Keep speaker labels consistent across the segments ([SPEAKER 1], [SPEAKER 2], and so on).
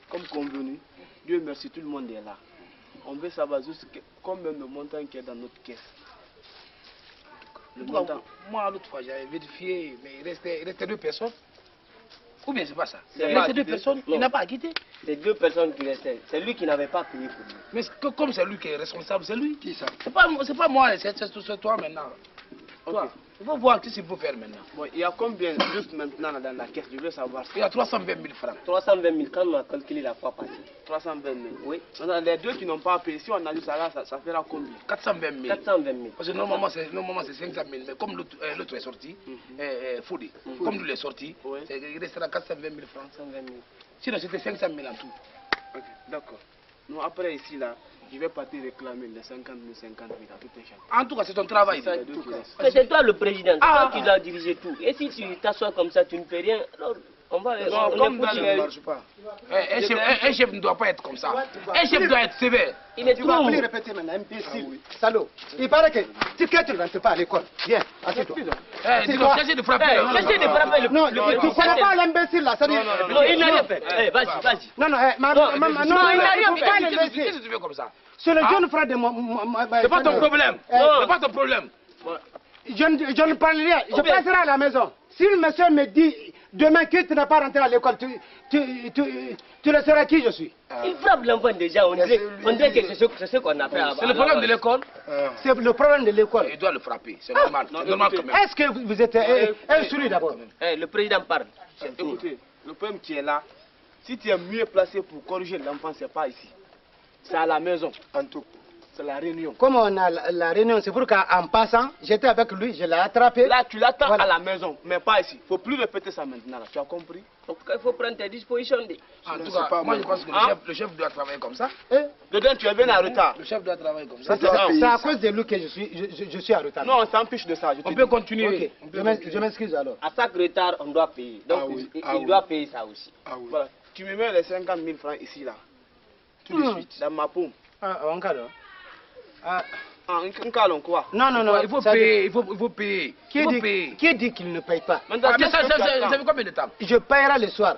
[SPEAKER 1] Comme convenu, Dieu merci, tout le monde est là. On veut savoir juste combien de montants qu'il y a dans notre caisse. Le montant.
[SPEAKER 2] Moi, l'autre fois, j'avais vérifié, mais il restait 2 personnes. Ou bien c'est pas ça?
[SPEAKER 3] Il
[SPEAKER 2] restait 2 personnes, il n'a pas acquitté.
[SPEAKER 3] C'est 2 personnes qui restaient. C'est lui qui n'avait pas payé pour lui.
[SPEAKER 2] Mais comme c'est lui qui est responsable, c'est lui.
[SPEAKER 1] Qui ça?
[SPEAKER 2] C'est pas moi, c'est toi maintenant. Toi,
[SPEAKER 1] Okay.
[SPEAKER 2] il faut voir ce qu'il faut faire maintenant.
[SPEAKER 1] Bon, il y a combien juste maintenant dans la caisse? Je veux savoir.
[SPEAKER 2] Il y a 320 000 francs.
[SPEAKER 3] 320 000, quand on a calculé la fois passée.
[SPEAKER 1] 320 000.
[SPEAKER 3] Oui.
[SPEAKER 1] Maintenant, les 2 qui n'ont pas payé, si on a dit ça là, ça fera combien?
[SPEAKER 2] 420 000.
[SPEAKER 3] 420 000.
[SPEAKER 2] Parce que normalement c'est 500 000, mais comme l'autre est sorti, Foudi, comme lui est sorti, il restera 420 000 francs.
[SPEAKER 3] 420 000.
[SPEAKER 2] Sinon c'était 500 000 en tout.
[SPEAKER 1] Ok, d'accord. Non, après ici là, je vais partir réclamer les 50 000 à tout un chacun.
[SPEAKER 2] En tout cas, c'est ton travail.
[SPEAKER 3] Mais c'est toi le président, c'est toi qui dois diriger tout. Et si tu t'assois comme ça, tu ne fais rien, alors on va...
[SPEAKER 1] Non, comme dans
[SPEAKER 2] Ça ne marche pas. Un chef ne doit pas être comme ça. Un chef doit être sévère.
[SPEAKER 3] Il est
[SPEAKER 4] Tu vas
[SPEAKER 3] trop...
[SPEAKER 4] plus répéter maintenant, imbécile. Salaud. Il paraît que tu ne rentres pas à l'école. Viens, assieds-toi.
[SPEAKER 2] Cessez de frapper.
[SPEAKER 3] Cessez de frapper le...
[SPEAKER 4] Non, tu ne connais pas l'imbécile là.
[SPEAKER 3] Non, il n'a rien fait. Vas-y, vas-y.
[SPEAKER 4] Non, il n'a rien fait.
[SPEAKER 2] Qu'est-ce que tu veux comme ça?
[SPEAKER 4] C'est le jeune frère de mon...
[SPEAKER 2] C'est pas ton problème. C'est pas ton problème.
[SPEAKER 4] Je ne parle rien. Je passerai à la maison. Si le monsieur me dit demain que tu n'as pas rentré à l'école, tu le sauras qui je suis.
[SPEAKER 3] Il frappe l'enfant déjà, on dirait que c'est ce qu'on a fait avant.
[SPEAKER 2] C'est le problème de l'école.
[SPEAKER 4] C'est le problème de l'école.
[SPEAKER 2] Il doit le frapper, c'est normal. C'est normal quand même.
[SPEAKER 4] Est-ce que vous êtes instruit d'abord?
[SPEAKER 3] Le président parle.
[SPEAKER 1] Écoutez, le problème qui est là, si tu es mieux placé pour corriger l'enfant, c'est pas ici. C'est à la maison, en tout. C'est la réunion.
[SPEAKER 4] Comme on a la réunion, c'est pour qu'en passant, j'étais avec lui, je l'ai attrapé.
[SPEAKER 1] Là, tu l'attends à la maison, mais pas ici. Il ne faut plus répéter ça maintenant. Là. Tu as compris?
[SPEAKER 3] En tout cas, il faut prendre tes dispositions.
[SPEAKER 2] En tout cas, moi je pense que le chef doit travailler comme ça.
[SPEAKER 1] Dedans, tu es venu en retard.
[SPEAKER 2] Le chef doit travailler comme ça.
[SPEAKER 4] C'est à cause de lui que je suis en retard.
[SPEAKER 1] Non, on s'en fiche de ça.
[SPEAKER 2] On peut continuer.
[SPEAKER 4] Je m'excuse alors.
[SPEAKER 3] À chaque retard, on doit payer. Donc, il doit payer ça aussi.
[SPEAKER 1] Voilà. Tu me mets les 50 000 francs ici, là. Tout de suite, dans ma paume.
[SPEAKER 4] En cas là.
[SPEAKER 1] Un calon quoi?
[SPEAKER 4] Non,
[SPEAKER 2] il faut payer, il faut payer.
[SPEAKER 4] Qui dit qu'il ne paye pas?
[SPEAKER 2] Mais ça fait combien de temps?
[SPEAKER 4] Je paierai le soir.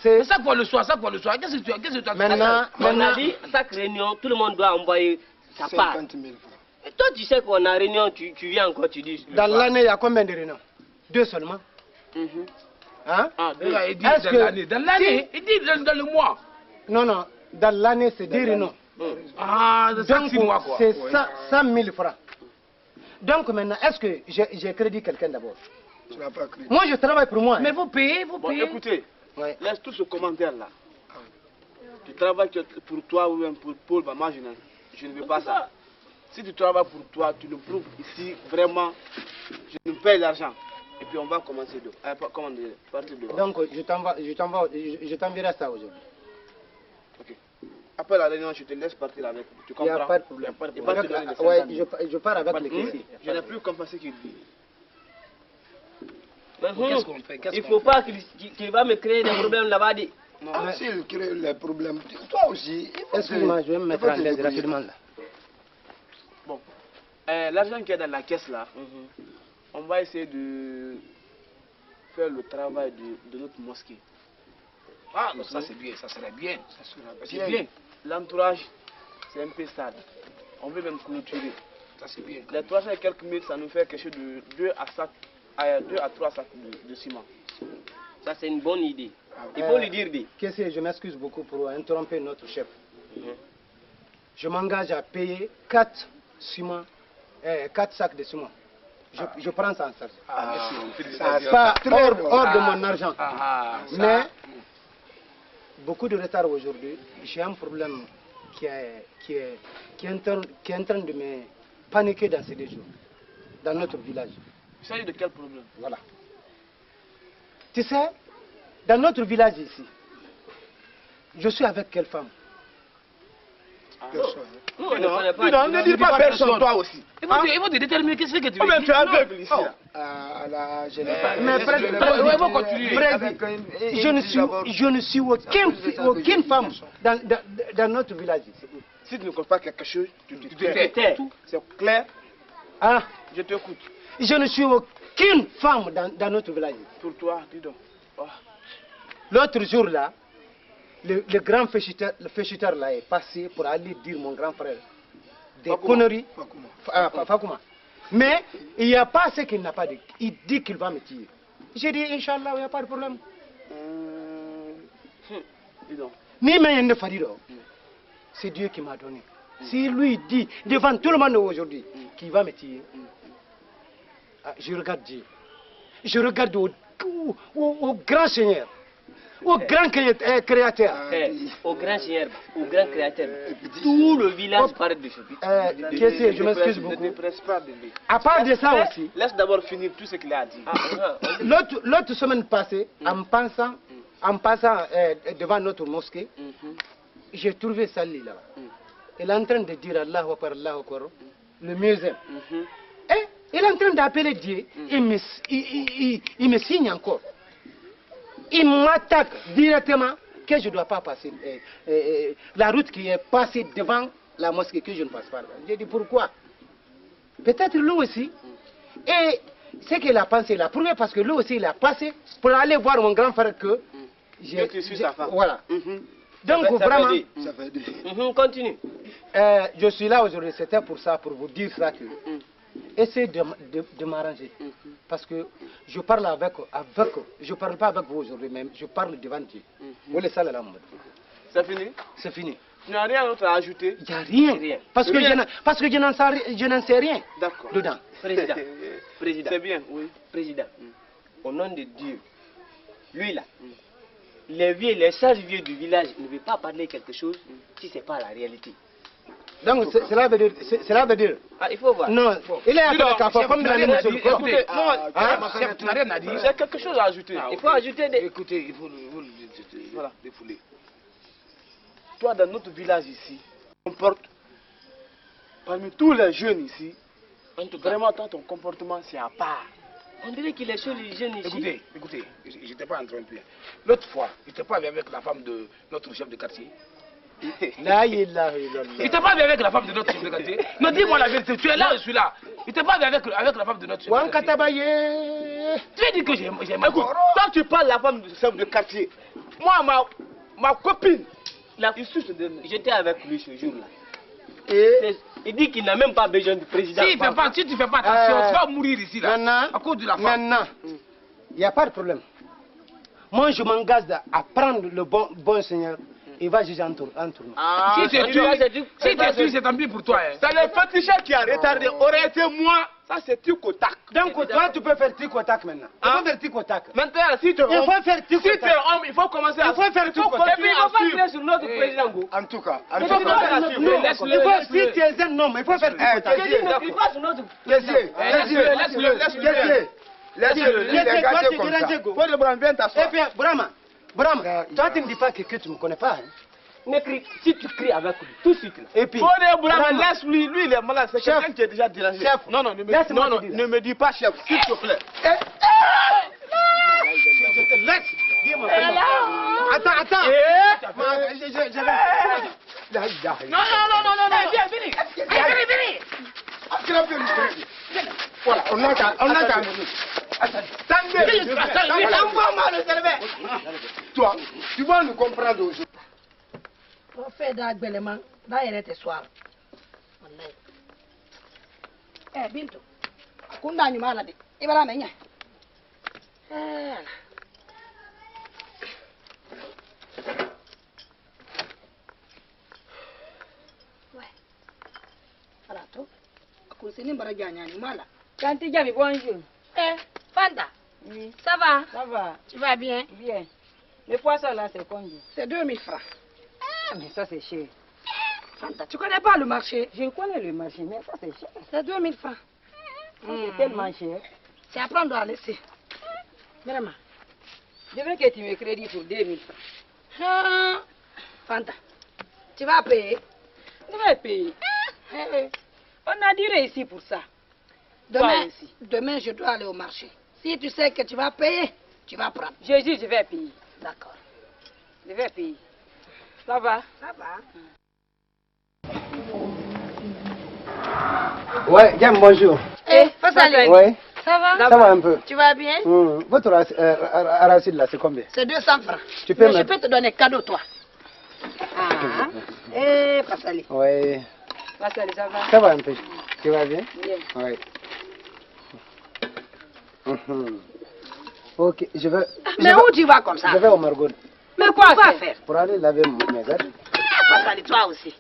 [SPEAKER 2] C'est ça quoi le soir, ça quoi le soir? Qu'est-ce que tu as
[SPEAKER 4] Maintenant,
[SPEAKER 3] on a dit, chaque réunion, tout le monde doit envoyer sa part.
[SPEAKER 1] 50 000 francs.
[SPEAKER 3] Et toi, tu sais qu'on a réunion, tu viens encore, tu dis...
[SPEAKER 4] Dans l'année, il y a combien de réunions? 2 seulement. Hein?
[SPEAKER 2] Il dit dans l'année, il dit dans le mois.
[SPEAKER 4] Non, dans l'année, c'est 2 réunions.
[SPEAKER 2] Donc,
[SPEAKER 4] c'est 100 000 francs. Donc maintenant, est-ce que j'ai crédit quelqu'un d'abord?
[SPEAKER 1] Tu n'as pas crédit.
[SPEAKER 4] Moi, je travaille pour moi.
[SPEAKER 2] Mais vous payez, vous payez.
[SPEAKER 1] Écoutez, laisse tout ce commentaire là. Tu travailles pour toi ou même pour Paul, bah, moi je ne veux pas ça. Si tu travailles pour toi, tu le prouves ici, vraiment, je nous paye l'argent. Et puis on va commencer partir de...
[SPEAKER 4] Donc je t'enverrai ça aujourd'hui.
[SPEAKER 1] Ok. Après la réunion, je te laisse partir avec. Tu comprends?
[SPEAKER 4] Il n'y a pas de problème. Je pars avec les caissiers.
[SPEAKER 1] Je n'ai plus compris ce qu'il dit.
[SPEAKER 2] Qu'est-ce qu'on fait?
[SPEAKER 3] Il ne faut pas qu'il va me créer des problèmes là-bas.
[SPEAKER 1] Non,
[SPEAKER 5] s'il crée les problèmes, toi aussi.
[SPEAKER 4] Excuse-moi, je vais me mettre en l'aise rapidement là.
[SPEAKER 1] Bon, l'argent qui est dans la caisse là, on va essayer de faire le travail de notre mosquée.
[SPEAKER 2] Ça c'est bien, ça serait bien.
[SPEAKER 1] C'est bien. L'entourage, c'est un peu sale. On veut même clôturer.
[SPEAKER 2] Ça c'est bien.
[SPEAKER 1] Les 300 et quelques mille, ça nous fait quelque chose de 2 à 3 sacs de ciment.
[SPEAKER 3] Ça, c'est une bonne idée. Il faut lui dire des.
[SPEAKER 4] Je m'excuse beaucoup pour interrompre notre chef. Je m'engage à payer 4 sacs de ciment. Je prends ça en charge.
[SPEAKER 2] Merci.
[SPEAKER 4] Pas hors de mon argent. Mais beaucoup de retard aujourd'hui. J'ai un problème qui est en train de me paniquer dans ces 2 jours, dans notre village.
[SPEAKER 1] Il s'agit de quel problème?
[SPEAKER 4] Voilà. Tu sais, dans notre village ici, je suis avec quelle femme?
[SPEAKER 5] Personne.
[SPEAKER 3] Nous, on ne connaît pas.
[SPEAKER 1] Non, ne dis pas personne, toi aussi.
[SPEAKER 2] Ils vont te déterminer qu'est-ce que tu veux
[SPEAKER 1] Oh, mais tu es
[SPEAKER 2] dire.
[SPEAKER 1] aveugle ici. là.
[SPEAKER 5] Je n'ai pas.
[SPEAKER 4] Mais je ne suis aucune femme dans notre village ici.
[SPEAKER 1] Si tu ne comprends pas quelque chose, tu te
[SPEAKER 3] Tais.
[SPEAKER 1] C'est clair?
[SPEAKER 4] Ah,
[SPEAKER 1] Je t'écoute.
[SPEAKER 4] je ne suis aucune femme dans notre village ici.
[SPEAKER 1] Pour toi, dis donc. Oh.
[SPEAKER 4] L'autre jour là, le grand féchiteur là est passé pour aller dire mon grand frère des conneries. Fakouma. Mais il n'y a pas ce qu'il n'a pas dit. Il dit qu'il va me tuer. J'ai dit, Inch'Allah, il n'y a pas de problème.
[SPEAKER 1] Dis donc.
[SPEAKER 4] Ni mais ne fadido. C'est Dieu qui m'a donné. Si lui dit devant tout le monde aujourd'hui qu'il va me tuer, je regarde Dieu. Je regarde au grand Seigneur. Au grand créateur.
[SPEAKER 3] Au grand Seigneur, au grand créateur. Tout le village parle de ce but.
[SPEAKER 4] Je m'excuse
[SPEAKER 1] Ne
[SPEAKER 4] beaucoup.
[SPEAKER 1] te presse pas de lui.
[SPEAKER 4] À part de ça aussi,
[SPEAKER 1] Laisse d'abord finir tout ce qu'il a dit.
[SPEAKER 4] l'autre semaine passée, en passant devant notre mosquée, j'ai trouvé Sali là-bas. Il est en train de dire Allahu Akbar, le muezzin. Et il est en train d'appeler Dieu. Il me signe encore. Il m'attaque directement que je ne dois pas passer la route qui est passée devant la mosquée, que je ne passe pas. J'ai dit pourquoi? Peut-être lui aussi. Et ce qu'il a pensé, il a prouvé parce que lui aussi il a passé pour aller voir mon grand frère que
[SPEAKER 1] tu suis sa femme.
[SPEAKER 4] Voilà. Donc vraiment,
[SPEAKER 5] Ça fait dire.
[SPEAKER 3] Continue.
[SPEAKER 4] je suis là aujourd'hui, c'était pour ça, pour vous dire ça que essayez de m'arranger. Parce que je parle je parle pas avec vous aujourd'hui même, je parle devant Dieu.
[SPEAKER 1] C'est fini?
[SPEAKER 4] C'est fini.
[SPEAKER 1] Tu n'as rien d'autre à ajouter?
[SPEAKER 4] Il n'y a rien. Parce que je n'en sais rien
[SPEAKER 1] D'accord.
[SPEAKER 4] dedans.
[SPEAKER 3] Président.
[SPEAKER 1] C'est bien, oui.
[SPEAKER 3] Président. Au nom de Dieu, lui là, les sages vieux du village ne veulent pas parler quelque chose si ce n'est pas la réalité.
[SPEAKER 4] Donc cela veut dire.
[SPEAKER 3] Ah, il faut voir.
[SPEAKER 4] Non, il est appelé Kafa comme dans les
[SPEAKER 2] Écoutez,
[SPEAKER 4] muscles.
[SPEAKER 2] tu n'as rien à dire.
[SPEAKER 1] J'ai quelque chose à ajouter.
[SPEAKER 3] Il faut ajouter des...
[SPEAKER 2] Écoutez, il faut le défouler.
[SPEAKER 1] Toi, dans notre village ici, on porte parmi tous les jeunes ici,
[SPEAKER 3] En tout cas,
[SPEAKER 1] vraiment, toi, ton comportement, c'est à part.
[SPEAKER 3] on dirait qu'il est sur les jeunes ici.
[SPEAKER 2] Écoutez, je n'étais pas interrompu. L'autre fois, je n'étais pas avec la femme de notre chef de quartier.
[SPEAKER 4] La ilaha illallah.
[SPEAKER 2] Il n'était pas avec la femme de notre chef de quartier. Non, dis-moi la vérité, tu es là, je suis là. Il n'était pas avec la femme de notre chef de
[SPEAKER 4] Wan
[SPEAKER 2] quartier.
[SPEAKER 4] Katabaye.
[SPEAKER 2] Tu as dit que j'ai
[SPEAKER 1] Écoute, toi, tu parles de la femme du chef de quartier. Moi, ma copine,
[SPEAKER 3] J'étais avec lui ce jour-là.
[SPEAKER 4] Et
[SPEAKER 3] Il dit qu'il n'a même pas besoin du président.
[SPEAKER 2] si tu ne fais pas attention, tu vas mourir ici là.
[SPEAKER 4] maintenant,
[SPEAKER 2] À cause de la femme.
[SPEAKER 4] maintenant, il n'y a pas de problème. Moi, je m'engage à prendre le bon Seigneur. Il va juger en tournoi.
[SPEAKER 1] Ah,
[SPEAKER 2] Si tu es tué, c'est tant pis pour toi. Hein.
[SPEAKER 1] c'est le petit chat qui a retardé. Aurait été moi, ça c'est tic au tac.
[SPEAKER 4] Donc, toi, tu peux faire tic au tac maintenant. Il faut faire tic au tac.
[SPEAKER 1] Maintenant, si tu es
[SPEAKER 4] Il
[SPEAKER 1] homme,
[SPEAKER 4] faut faire tic au
[SPEAKER 1] si tu es
[SPEAKER 4] tac.
[SPEAKER 1] homme, il faut commencer à.
[SPEAKER 4] Il faut faire tic au
[SPEAKER 3] Et
[SPEAKER 4] tac.
[SPEAKER 3] puis il ne faut pas tirer sur notre président Go.
[SPEAKER 5] En tout cas,
[SPEAKER 3] Il faut pas
[SPEAKER 4] Non,
[SPEAKER 3] tirer
[SPEAKER 4] il faut, si tu es un homme, il faut faire tic au tac.
[SPEAKER 3] Je dis ne crie pas sur notre
[SPEAKER 5] laisse-le, gâter comme ça.
[SPEAKER 1] Faut de Brahma, viens
[SPEAKER 4] Et
[SPEAKER 1] t'asseoir.
[SPEAKER 4] puis, Brahma, toi, tu ne dis pas que tu ne me connais pas. Hein.
[SPEAKER 3] Ne crie. Si tu cries avec lui, tout de suite. Là.
[SPEAKER 4] Et puis,
[SPEAKER 1] Faut de Brahma,
[SPEAKER 4] Brahma,
[SPEAKER 1] laisse-lui, lui il est malade. C'est
[SPEAKER 4] Chef.
[SPEAKER 1] quelqu'un qui est déjà dérangé.
[SPEAKER 4] Chef.
[SPEAKER 1] Non,
[SPEAKER 4] Laisse-moi te dire.
[SPEAKER 1] ne me dis pas chef, s'il te plaît.
[SPEAKER 4] je te laisse. Dis-moi. Attends.
[SPEAKER 2] Non, viens, venez.
[SPEAKER 5] Voilà, on a qu'à toi, tu vas nous comprendre aujourd'hui.
[SPEAKER 6] Prophète d'Agbeleman, là il était soir. Eh, Binto, Kunda Numala, Ibara Menya. Voilà, toi, Koussini Baragana, Numala.
[SPEAKER 7] Tanti Jami, bonjour.
[SPEAKER 6] Eh, Fanta,
[SPEAKER 7] Oui.
[SPEAKER 6] ça va?
[SPEAKER 7] Ça va?
[SPEAKER 6] Tu vas bien?
[SPEAKER 7] Bien.
[SPEAKER 6] Le poisson là, c'est combien?
[SPEAKER 7] C'est 2000 francs.
[SPEAKER 6] Ah, mais ça, c'est cher.
[SPEAKER 7] Fanta, tu connais pas le marché?
[SPEAKER 6] Je connais le marché, mais ça, c'est cher.
[SPEAKER 7] C'est 2000 francs.
[SPEAKER 6] C'est tellement cher.
[SPEAKER 7] C'est à prendre à laisser. Vraiment.
[SPEAKER 6] Je veux que tu me crédites pour 2000 francs.
[SPEAKER 7] Ah, Fanta, tu vas payer.
[SPEAKER 6] Je vais payer. On a duré ici pour ça.
[SPEAKER 7] Demain, je dois aller au marché. Si tu sais que tu vas payer, tu vas prendre.
[SPEAKER 6] Je dis, je vais payer.
[SPEAKER 7] D'accord.
[SPEAKER 6] Je vais payer. Ça va?
[SPEAKER 7] Ça va.
[SPEAKER 4] Ouais, Diam, bonjour.
[SPEAKER 7] Fassali.
[SPEAKER 4] Ouais,
[SPEAKER 7] Ça va?
[SPEAKER 4] ça va un peu.
[SPEAKER 7] Tu vas bien?
[SPEAKER 4] Votre arachide là, c'est combien?
[SPEAKER 7] C'est 200 francs.
[SPEAKER 4] Tu peux
[SPEAKER 7] Mais
[SPEAKER 4] me-
[SPEAKER 7] je peux te donner cadeau, toi.
[SPEAKER 6] Ah,
[SPEAKER 7] Fassali.
[SPEAKER 4] Ouais,
[SPEAKER 6] ça va?
[SPEAKER 4] ça va un peu. Tu vas bien?
[SPEAKER 6] Bien.
[SPEAKER 4] Ouais. Ok, je vais.
[SPEAKER 7] Mais où tu vas comme ça?
[SPEAKER 4] Je vais au Margot
[SPEAKER 6] Mais quoi
[SPEAKER 7] faire?
[SPEAKER 4] pour aller laver mes verres.
[SPEAKER 7] Fassali, toi aussi.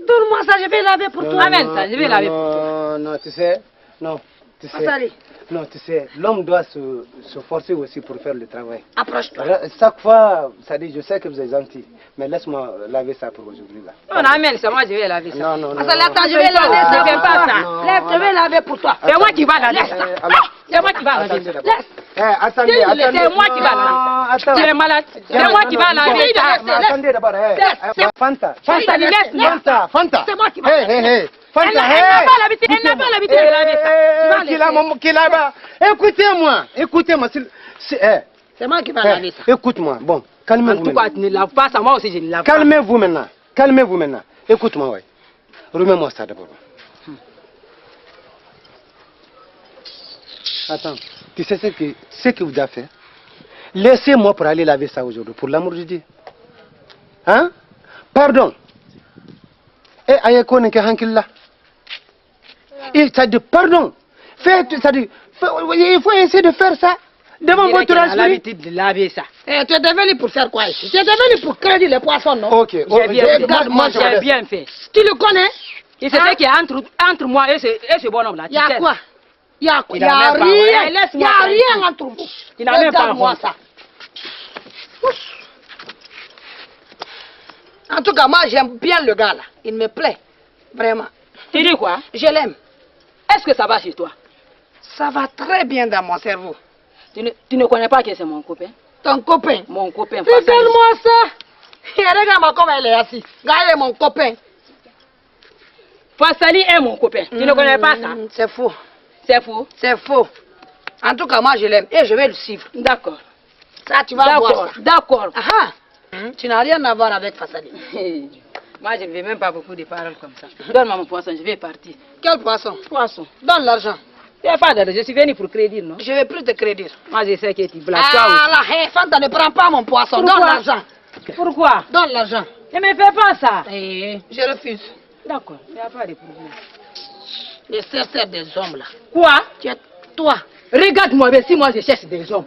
[SPEAKER 7] Donne-moi ça, je vais laver pour toi.
[SPEAKER 6] Amène ça, je vais laver pour
[SPEAKER 4] Non, non, tu sais, non, tu sais.
[SPEAKER 7] Fassali,
[SPEAKER 4] Non, tu sais, l'homme doit se forcer aussi pour faire le travail.
[SPEAKER 7] approche-toi.
[SPEAKER 4] Chaque fois, ça dit, je sais que vous êtes gentil, mais laisse-moi laver ça pour aujourd'hui là.
[SPEAKER 6] On amène ça, moi je vais laver ça.
[SPEAKER 4] Non, non, non.
[SPEAKER 7] Fassali, attends, je vais laver ça.
[SPEAKER 6] Ne fais pas ça.
[SPEAKER 4] Non,
[SPEAKER 7] Laisse, je vais laver pour toi.
[SPEAKER 6] C'est moi qui va laver
[SPEAKER 7] Laisse
[SPEAKER 6] ça.
[SPEAKER 7] ça.
[SPEAKER 6] C'est moi qui va laver
[SPEAKER 4] Attendez
[SPEAKER 6] ça.
[SPEAKER 4] d'abord.
[SPEAKER 7] Laisse.
[SPEAKER 4] Attendez,
[SPEAKER 6] C'est
[SPEAKER 4] attendez.
[SPEAKER 6] moi qui va laver ça.
[SPEAKER 4] Attends.
[SPEAKER 6] Tu es malade. C'est moi qui va laver ça.
[SPEAKER 4] Attendez d'abord. Fanta.
[SPEAKER 6] Fanta, laisse.
[SPEAKER 4] Fanta. Fanta.
[SPEAKER 7] C'est moi qui va
[SPEAKER 4] Hey. Fanta,
[SPEAKER 6] Elle n'a pas l'habitude de laver ça. Tu vas laisser.
[SPEAKER 4] Écoutez-moi.
[SPEAKER 7] C'est moi qui va laver ça.
[SPEAKER 4] Écoute-moi. Bon,
[SPEAKER 6] En
[SPEAKER 4] calmez-vous
[SPEAKER 6] tout cas,
[SPEAKER 4] maintenant.
[SPEAKER 6] tu ne laves pas ça. Moi aussi, je ne lave pas.
[SPEAKER 4] Calmez-vous maintenant. Écoute-moi, ouais. Remets-moi ça d'abord. Attends, tu sais ce que vous avez fait? Laissez-moi pour aller laver ça aujourd'hui, pour l'amour de Dieu. Hein? Pardon. Et ayekone ke hankilla. Et ça dit pardon. Il faut essayer de faire ça devant
[SPEAKER 6] Je dirais
[SPEAKER 4] votre
[SPEAKER 6] qu'elle a
[SPEAKER 4] esprit.
[SPEAKER 6] l'habitude de laver ça.
[SPEAKER 7] Eh, tu es devenu pour faire quoi ici? Tu es devenu pour crédit les poissons, non?
[SPEAKER 4] Ok,
[SPEAKER 6] J'ai bien fait.
[SPEAKER 7] Regarde-moi,
[SPEAKER 4] je
[SPEAKER 6] J'ai
[SPEAKER 4] laisse.
[SPEAKER 6] bien fait.
[SPEAKER 7] Tu le connais?
[SPEAKER 6] Et c'est ce qui est entre moi et ce bonhomme-là.
[SPEAKER 7] Il y a quoi? Il y a quoi?
[SPEAKER 6] Il
[SPEAKER 7] Il y
[SPEAKER 6] a
[SPEAKER 7] a
[SPEAKER 6] même pas-
[SPEAKER 7] rien.
[SPEAKER 6] Ouais,
[SPEAKER 7] Il y
[SPEAKER 6] laisse-moi
[SPEAKER 7] a
[SPEAKER 6] tranquille.
[SPEAKER 7] rien entre vous.
[SPEAKER 6] Il n'a même pas
[SPEAKER 7] Regarde-moi
[SPEAKER 6] honte.
[SPEAKER 7] ça. En tout cas, moi, j'aime bien le gars là. Il me plaît. Vraiment.
[SPEAKER 6] Tu dis quoi?
[SPEAKER 7] Je l'aime.
[SPEAKER 6] Est-ce que ça va chez toi?
[SPEAKER 7] Ça va très bien dans mon cerveau.
[SPEAKER 6] Tu ne connais pas que c'est mon copain?
[SPEAKER 7] Ton copain.
[SPEAKER 6] Mon copain. Fassali.
[SPEAKER 7] Regarde-moi ça. Et regarde-moi comme elle est assise. Regarde mon copain.
[SPEAKER 6] Fassali est mon copain. Tu ne connais pas ça?
[SPEAKER 7] C'est faux.
[SPEAKER 6] C'est faux.
[SPEAKER 7] C'est faux. En tout cas, moi, je l'aime. Et je vais le suivre.
[SPEAKER 6] D'accord.
[SPEAKER 7] Ça, tu vas voir
[SPEAKER 6] D'accord.
[SPEAKER 7] ça.
[SPEAKER 6] D'accord.
[SPEAKER 7] Ah ah. Tu n'as rien à voir avec Fassali.
[SPEAKER 6] Moi, je ne veux même pas beaucoup de paroles comme ça. Donne-moi mon poisson, je vais partir.
[SPEAKER 7] Quel poisson?
[SPEAKER 6] Poisson.
[SPEAKER 7] Donne l'argent.
[SPEAKER 6] Il n'y a pas d'argent. Je suis venu pour crédit, non?
[SPEAKER 7] Je vais plus te crédire.
[SPEAKER 6] Moi, je sais que tu blagues. Toi
[SPEAKER 7] Ah là, hé, Fanta, ne prends pas mon poisson.
[SPEAKER 6] Pourquoi?
[SPEAKER 7] Donne l'argent.
[SPEAKER 6] aussi. Pourquoi?
[SPEAKER 7] Donne l'argent.
[SPEAKER 6] Ne me fais pas ça.
[SPEAKER 7] Je refuse.
[SPEAKER 6] D'accord. Il n'y a pas de problème.
[SPEAKER 7] Les cercles des hommes là.
[SPEAKER 6] Quoi?
[SPEAKER 7] Tu es toi.
[SPEAKER 6] Regarde-moi bien si moi je cherche des hommes.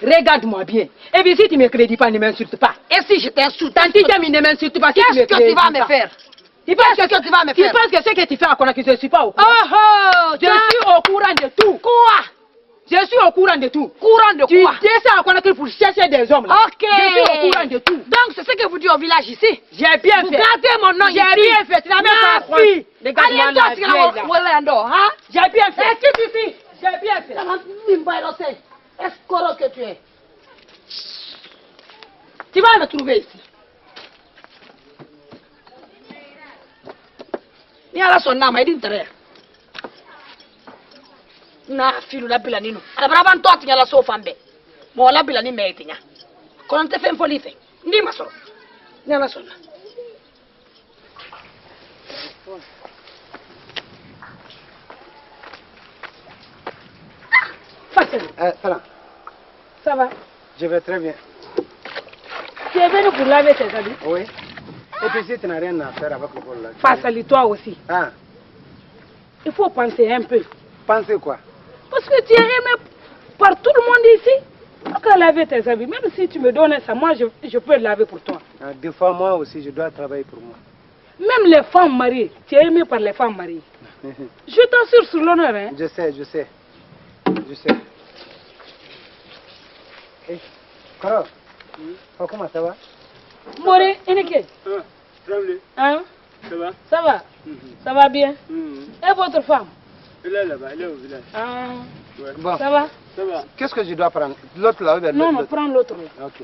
[SPEAKER 6] Regarde-moi bien. Et puis si tu ne me crédis pas, ne m'insulte pas.
[SPEAKER 7] Et si je t'insulte,
[SPEAKER 6] Tant pis, ne m'insulte pas. Si
[SPEAKER 7] qu'est-ce que tu vas me
[SPEAKER 6] pas.
[SPEAKER 7] faire?
[SPEAKER 6] Tu penses
[SPEAKER 7] Qu'est-ce que tu vas me
[SPEAKER 6] Tu
[SPEAKER 7] faire?
[SPEAKER 6] penses que ce que tu fais à Conakry, je ne suis pas au courant?
[SPEAKER 7] Oh oh!
[SPEAKER 6] Je suis au courant de tout.
[SPEAKER 7] Quoi?
[SPEAKER 6] Je suis au courant de tout.
[SPEAKER 7] Courant de
[SPEAKER 6] Tu
[SPEAKER 7] quoi?
[SPEAKER 6] descends à Conakry pour chercher des hommes là.
[SPEAKER 7] Ok.
[SPEAKER 6] Je suis au courant de tout.
[SPEAKER 7] Donc c'est ce que vous dites au village ici.
[SPEAKER 6] J'ai bien
[SPEAKER 7] Vous
[SPEAKER 6] fait.
[SPEAKER 7] gardez mon nom
[SPEAKER 6] J'ai
[SPEAKER 7] ici.
[SPEAKER 6] rien fait. Tu n'as même pas
[SPEAKER 7] Ma fille.
[SPEAKER 6] Regarde-moi
[SPEAKER 7] Allez,
[SPEAKER 6] la
[SPEAKER 7] toi, tu
[SPEAKER 6] vieille là.
[SPEAKER 7] vas Orlando, hein?
[SPEAKER 6] J'ai bien fait.
[SPEAKER 7] Et qui ici?
[SPEAKER 6] J'ai bien fait.
[SPEAKER 7] Ça va me balancer. Escroc que tu es. Tu vas me trouver ici. Ni ala son nama idin tere. Na filu la bila ninu. Ada berapa nto atinya la so fambe. Mo la bila ni me itinya. Kono te fem foli fe. Ndi masoro. Ni ala son.
[SPEAKER 6] Fassali,
[SPEAKER 4] Salam,
[SPEAKER 6] ça va?
[SPEAKER 4] je vais très bien.
[SPEAKER 6] Tu es venu pour laver tes habits?
[SPEAKER 4] Oui. Et puis si tu n'as rien à faire avec le vol là.
[SPEAKER 6] Fassali, toi aussi.
[SPEAKER 4] Ah,
[SPEAKER 6] Il faut penser un peu.
[SPEAKER 4] pensez quoi?
[SPEAKER 6] Parce que tu es aimé par tout le monde ici. Pourquoi laver tes habits? Même si tu me donnes ça, moi je peux le laver pour toi.
[SPEAKER 4] Des fois, moi aussi, je dois travailler pour moi.
[SPEAKER 6] Même les femmes mariées, tu es aimé par les femmes mariées. Je t'assure sur l'honneur, hein.
[SPEAKER 4] Je sais. Karo, comment ça va?
[SPEAKER 6] Mbori, Ineke. Hein?
[SPEAKER 1] Ça va?
[SPEAKER 6] Ça va? Ça va bien? Et votre femme?
[SPEAKER 1] Elle est là-bas, elle est au village.
[SPEAKER 6] Ah.
[SPEAKER 1] Ouais.
[SPEAKER 4] Bon.
[SPEAKER 6] Ça va?
[SPEAKER 1] Ça va?
[SPEAKER 4] Qu'est-ce que je dois prendre? L'autre là ou bien
[SPEAKER 6] Non,
[SPEAKER 4] l'autre?
[SPEAKER 6] prends l'autre.
[SPEAKER 4] Ok.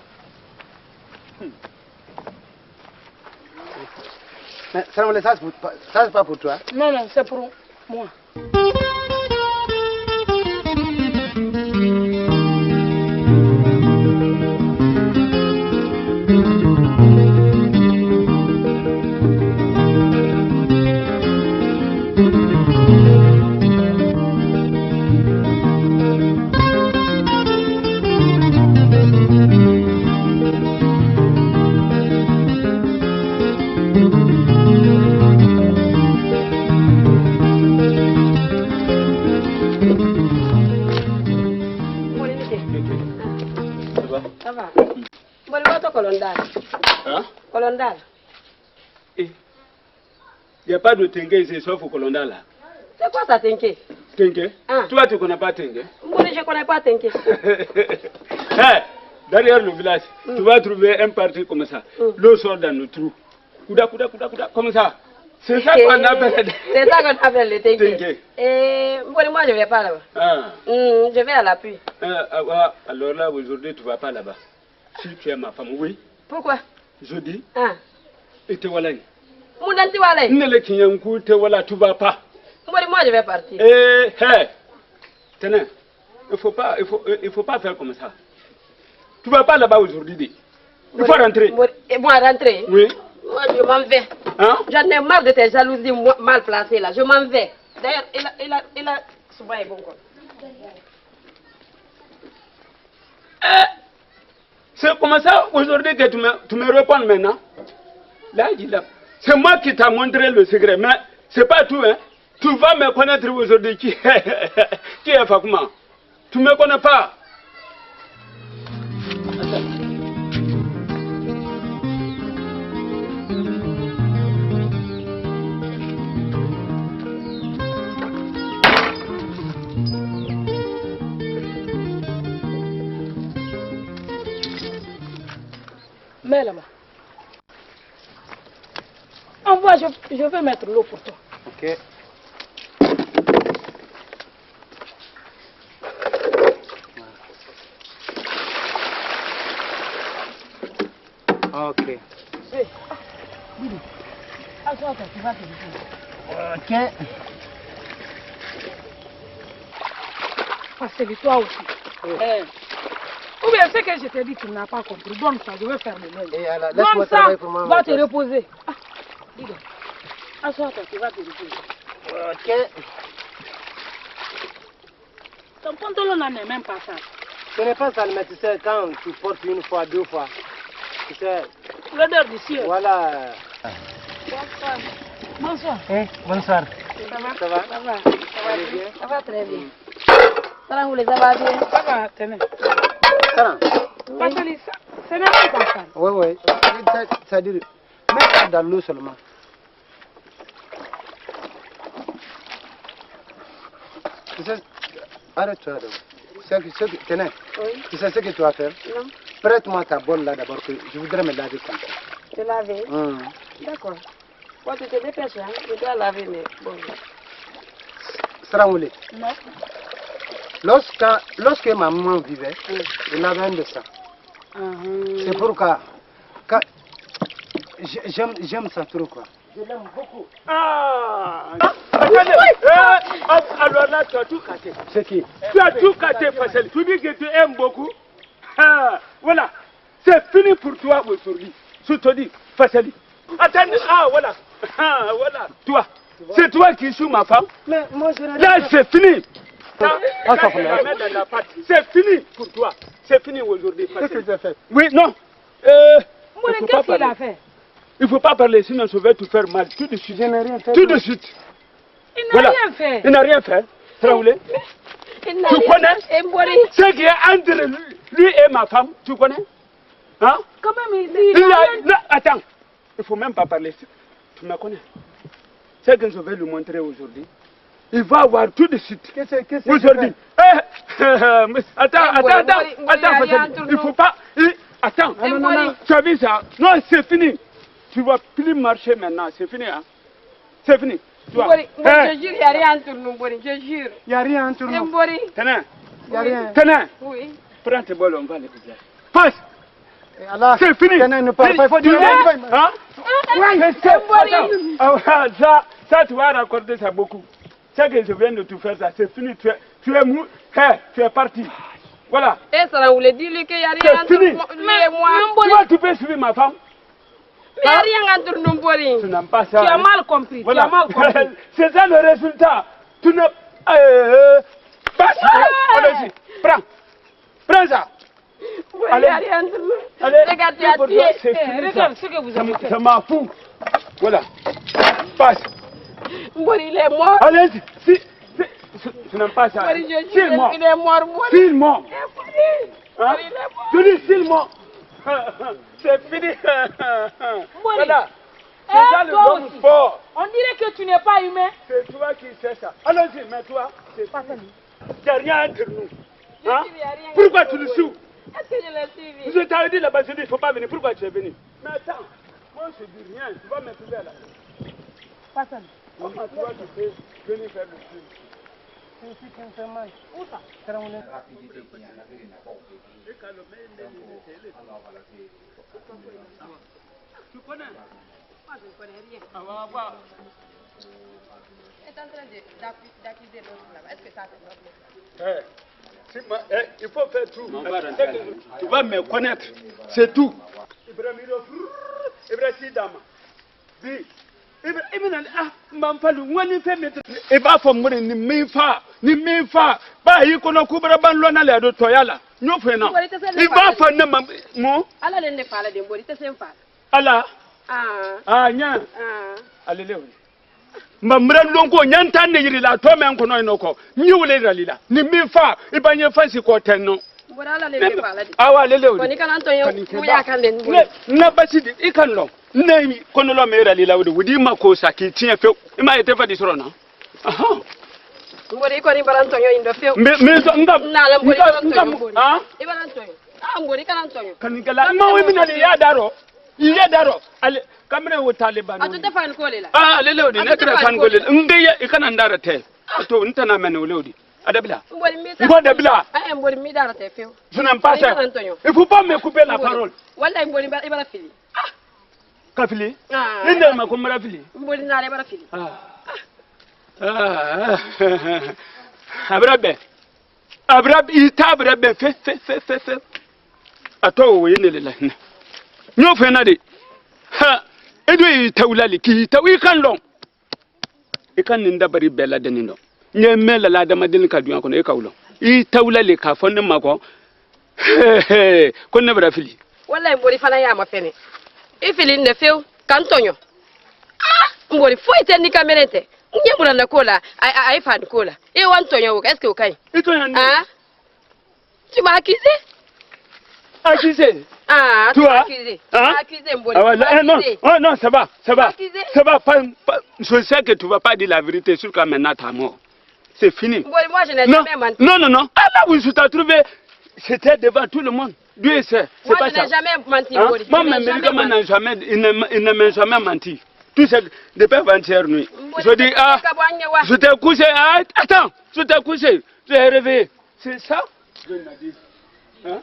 [SPEAKER 4] Mais ça, c'est pas pour toi.
[SPEAKER 6] Non, non, c'est pour moi. Ça va? Bon, le vote colondal.
[SPEAKER 1] Hein?
[SPEAKER 6] Colondal.
[SPEAKER 1] Il n'y a pas de Tengue ici, sauf au colondal là.
[SPEAKER 6] C'est quoi ça, Tenke?
[SPEAKER 1] Tengue?
[SPEAKER 6] Ah.
[SPEAKER 1] Toi, tu ne connais pas Tengue?
[SPEAKER 6] Bon, je ne connais pas Tenke.
[SPEAKER 1] Hey, derrière le village, tu vas trouver un parti comme ça. L'eau sort dans le trou. Couda, comme ça. C'est ça qu'on appelle.
[SPEAKER 6] C'est ça qu'on appelle le Tenke.
[SPEAKER 1] Tenke.
[SPEAKER 6] Et bon, moi, je ne vais pas là-bas.
[SPEAKER 1] Ah.
[SPEAKER 6] Je vais à l'appui.
[SPEAKER 1] Alors là, aujourd'hui, tu ne vas pas là-bas. Si tu es ma femme, oui.
[SPEAKER 6] Pourquoi?
[SPEAKER 1] Je dis,
[SPEAKER 6] Ah.
[SPEAKER 1] et te voilà.
[SPEAKER 6] Mon anti walay.
[SPEAKER 1] Ne le kinyankou, te voilà, tu ne vas pas.
[SPEAKER 6] Moi, je vais partir.
[SPEAKER 1] Eh, hey, tenez, il ne faut pas faire comme ça. Tu ne vas pas là-bas aujourd'hui. Il faut rentrer.
[SPEAKER 6] Et moi, rentrer?
[SPEAKER 1] Oui.
[SPEAKER 6] Moi, je m'en vais.
[SPEAKER 1] Hein?
[SPEAKER 6] J'en ai marre de tes jalousies mal placées là. Je m'en vais. D'ailleurs, il a souvent un bon compte.
[SPEAKER 1] C'est comme ça aujourd'hui que tu me réponds maintenant. Là, c'est moi qui t'ai montré le secret, mais c'est pas tout, hein. Tu vas me connaître aujourd'hui qui est Fakuma. Tu me connais pas.
[SPEAKER 6] Mets là-bas. Envoie, je vais mettre l'eau pour toi.
[SPEAKER 4] Ok. Ok.
[SPEAKER 6] Attends, tu vas te dire.
[SPEAKER 4] Ok.
[SPEAKER 6] Parce que toi aussi. Ou bien ce que je t'ai dit, tu n'as pas compris. Donne ça, je vais faire le même.
[SPEAKER 4] Laisse-moi travailler pour moi.
[SPEAKER 6] Va te reposer. Ah, dis-le. Assois-toi, tu vas te reposer.
[SPEAKER 4] Ok.
[SPEAKER 6] Ton pantalon n'est même pas ça.
[SPEAKER 4] Ce n'est pas ça, mais tu sais, quand tu portes une fois, deux fois, tu sais.
[SPEAKER 6] L'odeur d'ici.
[SPEAKER 4] Voilà.
[SPEAKER 6] Bonsoir. Bonsoir.
[SPEAKER 4] Bonsoir.
[SPEAKER 6] Ça va?
[SPEAKER 4] Ça va?
[SPEAKER 6] Ça va.
[SPEAKER 4] bien?
[SPEAKER 6] Ça va très bien. Ça va, ça va bien? Ça va, tenez.
[SPEAKER 4] Ça va?
[SPEAKER 6] Parce que ce n'est pas ta femme.
[SPEAKER 4] Oui, oui. C'est-à-dire, mets ça dans l'eau seulement. Tu sais, arrête-toi d'abord. Tenez,
[SPEAKER 6] Oui.
[SPEAKER 4] tu sais ce que tu vas faire?
[SPEAKER 6] Non.
[SPEAKER 4] Prête-moi ta bonne là d'abord, que je voudrais me laver comme ça.
[SPEAKER 6] Te laver? D'accord. Bon, tu te dépêches, hein? Je dois laver, mais bon.
[SPEAKER 4] Saramoulé,
[SPEAKER 6] Non.
[SPEAKER 4] lorsque ma maman vivait, elle avait un de ça. C'est pourquoi j'aime ça trop, quoi. Je l'aime beaucoup.
[SPEAKER 1] Alors là, tu as tout cassé.
[SPEAKER 4] C'est qui?
[SPEAKER 1] Tu as tout cassé, Fassel. Tu dis que tu aimes beaucoup. Voilà. C'est fini pour toi aujourd'hui. Je te dis, Fassel. Attends, voilà. Voilà. Toi. C'est toi qui suis ma femme.
[SPEAKER 4] Mais moi, je n'ai
[SPEAKER 1] Là, c'est fini.
[SPEAKER 4] ça
[SPEAKER 1] C'est fini pour toi. C'est fini aujourd'hui.
[SPEAKER 4] Qu'est-ce que tu as fait?
[SPEAKER 1] Oui, non.
[SPEAKER 6] Moi, qu'est-ce qu'il a fait?
[SPEAKER 1] Il ne faut pas parler, sinon je vais te faire mal. Tout de suite.
[SPEAKER 4] Je n'ai rien fait.
[SPEAKER 1] Tout de suite.
[SPEAKER 6] Il n'a rien fait.
[SPEAKER 1] Il n'a rien fait. Traoulé. Tu connais ce qui est entre lui et ma femme? Tu connais? Hein?
[SPEAKER 6] Quand même, il
[SPEAKER 1] Attends. Il ne faut même pas parler. Tu me connais. Ce que je vais lui montrer aujourd'hui,
[SPEAKER 8] il va avoir tout de suite.
[SPEAKER 4] Qu'est-ce
[SPEAKER 8] Aujourd'hui. Attends, il faut pas. Attends, non, tu as vu ça? Non, c'est fini. Tu vas plus marcher maintenant, c'est fini. Hein? C'est fini.
[SPEAKER 6] Je jure, il n'y a rien entre nous, je jure.
[SPEAKER 4] Il n'y a rien entre nous.
[SPEAKER 8] Tenez.
[SPEAKER 4] Il n'y a rien.
[SPEAKER 8] Tenez.
[SPEAKER 6] Oui.
[SPEAKER 8] Prends tes bols, on va les couper. Passe.
[SPEAKER 4] C'est
[SPEAKER 8] fini.
[SPEAKER 4] Tenez, ne parle pas, il faut dire.
[SPEAKER 8] Hein? Ça, tu vas raccorder ça beaucoup. C'est que je viens de tout faire ça, c'est fini. Tu es mou. Tu es parti. Voilà.
[SPEAKER 6] Et ça voulait dire qu'il n'y a rien entre
[SPEAKER 8] fini.
[SPEAKER 6] moi.
[SPEAKER 8] Tu peux suivre ma femme?
[SPEAKER 6] Mais il n'y a rien entre nous, Bori.
[SPEAKER 8] Tu n'as pas ça.
[SPEAKER 6] Tu as mal compris.
[SPEAKER 8] Voilà.
[SPEAKER 6] Tu as mal compris.
[SPEAKER 8] C'est ça le résultat. Tu n'as pas. Allez-y. Prends ça.
[SPEAKER 6] Il n'y a rien entre nous.
[SPEAKER 8] Allez.
[SPEAKER 6] Regarde, tu as tué.
[SPEAKER 8] Regarde
[SPEAKER 6] ce que vous avez fait.
[SPEAKER 8] Ça m'en fout. Voilà. Passe.
[SPEAKER 6] Bori, il est mort.
[SPEAKER 8] Allez-y. Tu n'aimes pas ça.
[SPEAKER 6] Bori, je jure, il est mort.
[SPEAKER 8] File-moi.
[SPEAKER 6] Hein? Il est mort.
[SPEAKER 8] Tu dis file-moi. C'est fini. Voilà. C'est ça le bon sport.
[SPEAKER 6] On dirait que tu n'es pas humain.
[SPEAKER 8] C'est toi qui sais ça. Allons-y, mais toi, c'est pas ça. Il n'y a rien entre nous. Hein? Pourquoi tu le suis?
[SPEAKER 6] Est-ce que je l'ai suivi?
[SPEAKER 8] Je t'avais dit là-bas, je dis, il ne faut pas venir. Pourquoi tu es venu? Mais attends, moi je dis rien. Tu vas me trouver là.
[SPEAKER 6] Pas ça.
[SPEAKER 8] Comment toi tu peux venir faire le film?
[SPEAKER 6] C'est ici qu'on fait mal. Où ça?
[SPEAKER 8] Tu connais?
[SPEAKER 6] Moi, je ne connais rien.
[SPEAKER 8] Ah, on va voir.
[SPEAKER 6] Il est en train d'accuser l'autre là-bas. Est-ce que ça c'est vrai?
[SPEAKER 8] Il faut faire tout. Tu vas me connaître. C'est tout. Ibrahim Sidama. Dis. Ibrahim Mampalu, when fait mettre. Et va for money, ni mefa. Ba yi kono kubra ban lona le do toyala. Nyo fe na. I va for na mo.
[SPEAKER 6] Ala le ne fala de mbori te sem fala.
[SPEAKER 8] Ala. Nya. Alele. Mamra longo nyanta ne yiri la to men kono inoko. Nyi wule ralila. Ni mefa ibanye fansi ko tenno.
[SPEAKER 6] Mbora ala le ne fala de.
[SPEAKER 8] Awa lele o.
[SPEAKER 6] Koni kan Antonio mu ya kan den.
[SPEAKER 8] Na basidi ikan lo. Ne kono lo me ralila wudi makosa ki tie fe. Ima ete fa di soro na. Aha.
[SPEAKER 6] Mbori ko ni Antonio indo fe.
[SPEAKER 8] Ngam.
[SPEAKER 6] Na la mbori Antonio.
[SPEAKER 8] Ah?
[SPEAKER 6] Ibara Antonio. Mbori kan Antonio.
[SPEAKER 8] Kanikala ma we minali ya daro. Iya daro. Ale kamre wo Taliban.
[SPEAKER 6] Atu te fan ko lela.
[SPEAKER 8] Lele odi ne tra fan ko lela. Ngeye ikana ndara te. To ntana mene lodi. Adabila.
[SPEAKER 6] Mbori mi.
[SPEAKER 8] Mbodabila.
[SPEAKER 6] Mbori mi dara te fe.
[SPEAKER 8] Je n'aime pas ça. Il faut pas me couper la parole.
[SPEAKER 6] Wallahi mbori ibara fili.
[SPEAKER 8] Kafili? Ninde ma ko mara fili.
[SPEAKER 6] Mbori na le ibara fili.
[SPEAKER 8] Abrabe itabrabe fe. Ato wo yene lela. Nyo fe na de. Ha, edo itawlali ki tawi kan long. E kan ninda bari bela de nindo. Nye mela la dama din ka duan ko e kawlo. Itawlali ka fonne mako. Ko ne bra fili.
[SPEAKER 6] Wallahi mbori fana ya ma fene. E fili ne feu kantonyo. Mbori foi te ni kamerete. Nye mura na kola, ai fan kola. E wantonyo est-ce que okay?
[SPEAKER 8] Ito yan.
[SPEAKER 6] Tu m'as accusé?
[SPEAKER 8] Accusé?
[SPEAKER 6] Tu m'as accusé. Accusé, Mbori.
[SPEAKER 8] Non, ça va. Ça va, je sais que tu ne vas pas dire la vérité sur quand maintenant ta mort. C'est fini.
[SPEAKER 6] Mbori, moi je n'ai jamais menti.
[SPEAKER 8] Non. Ah là où je t'ai trouvé, c'était devant tout le monde. Dieu sait.
[SPEAKER 6] Moi je n'ai jamais menti, Mbori.
[SPEAKER 8] Moi, il ne m'a jamais menti. Tout c'est depuis avant-hier nuit. Je dis, je t'ai couché, attends, je t'ai couché, je t'ai réveillé. C'est ça? Je l'ai dit. Hein?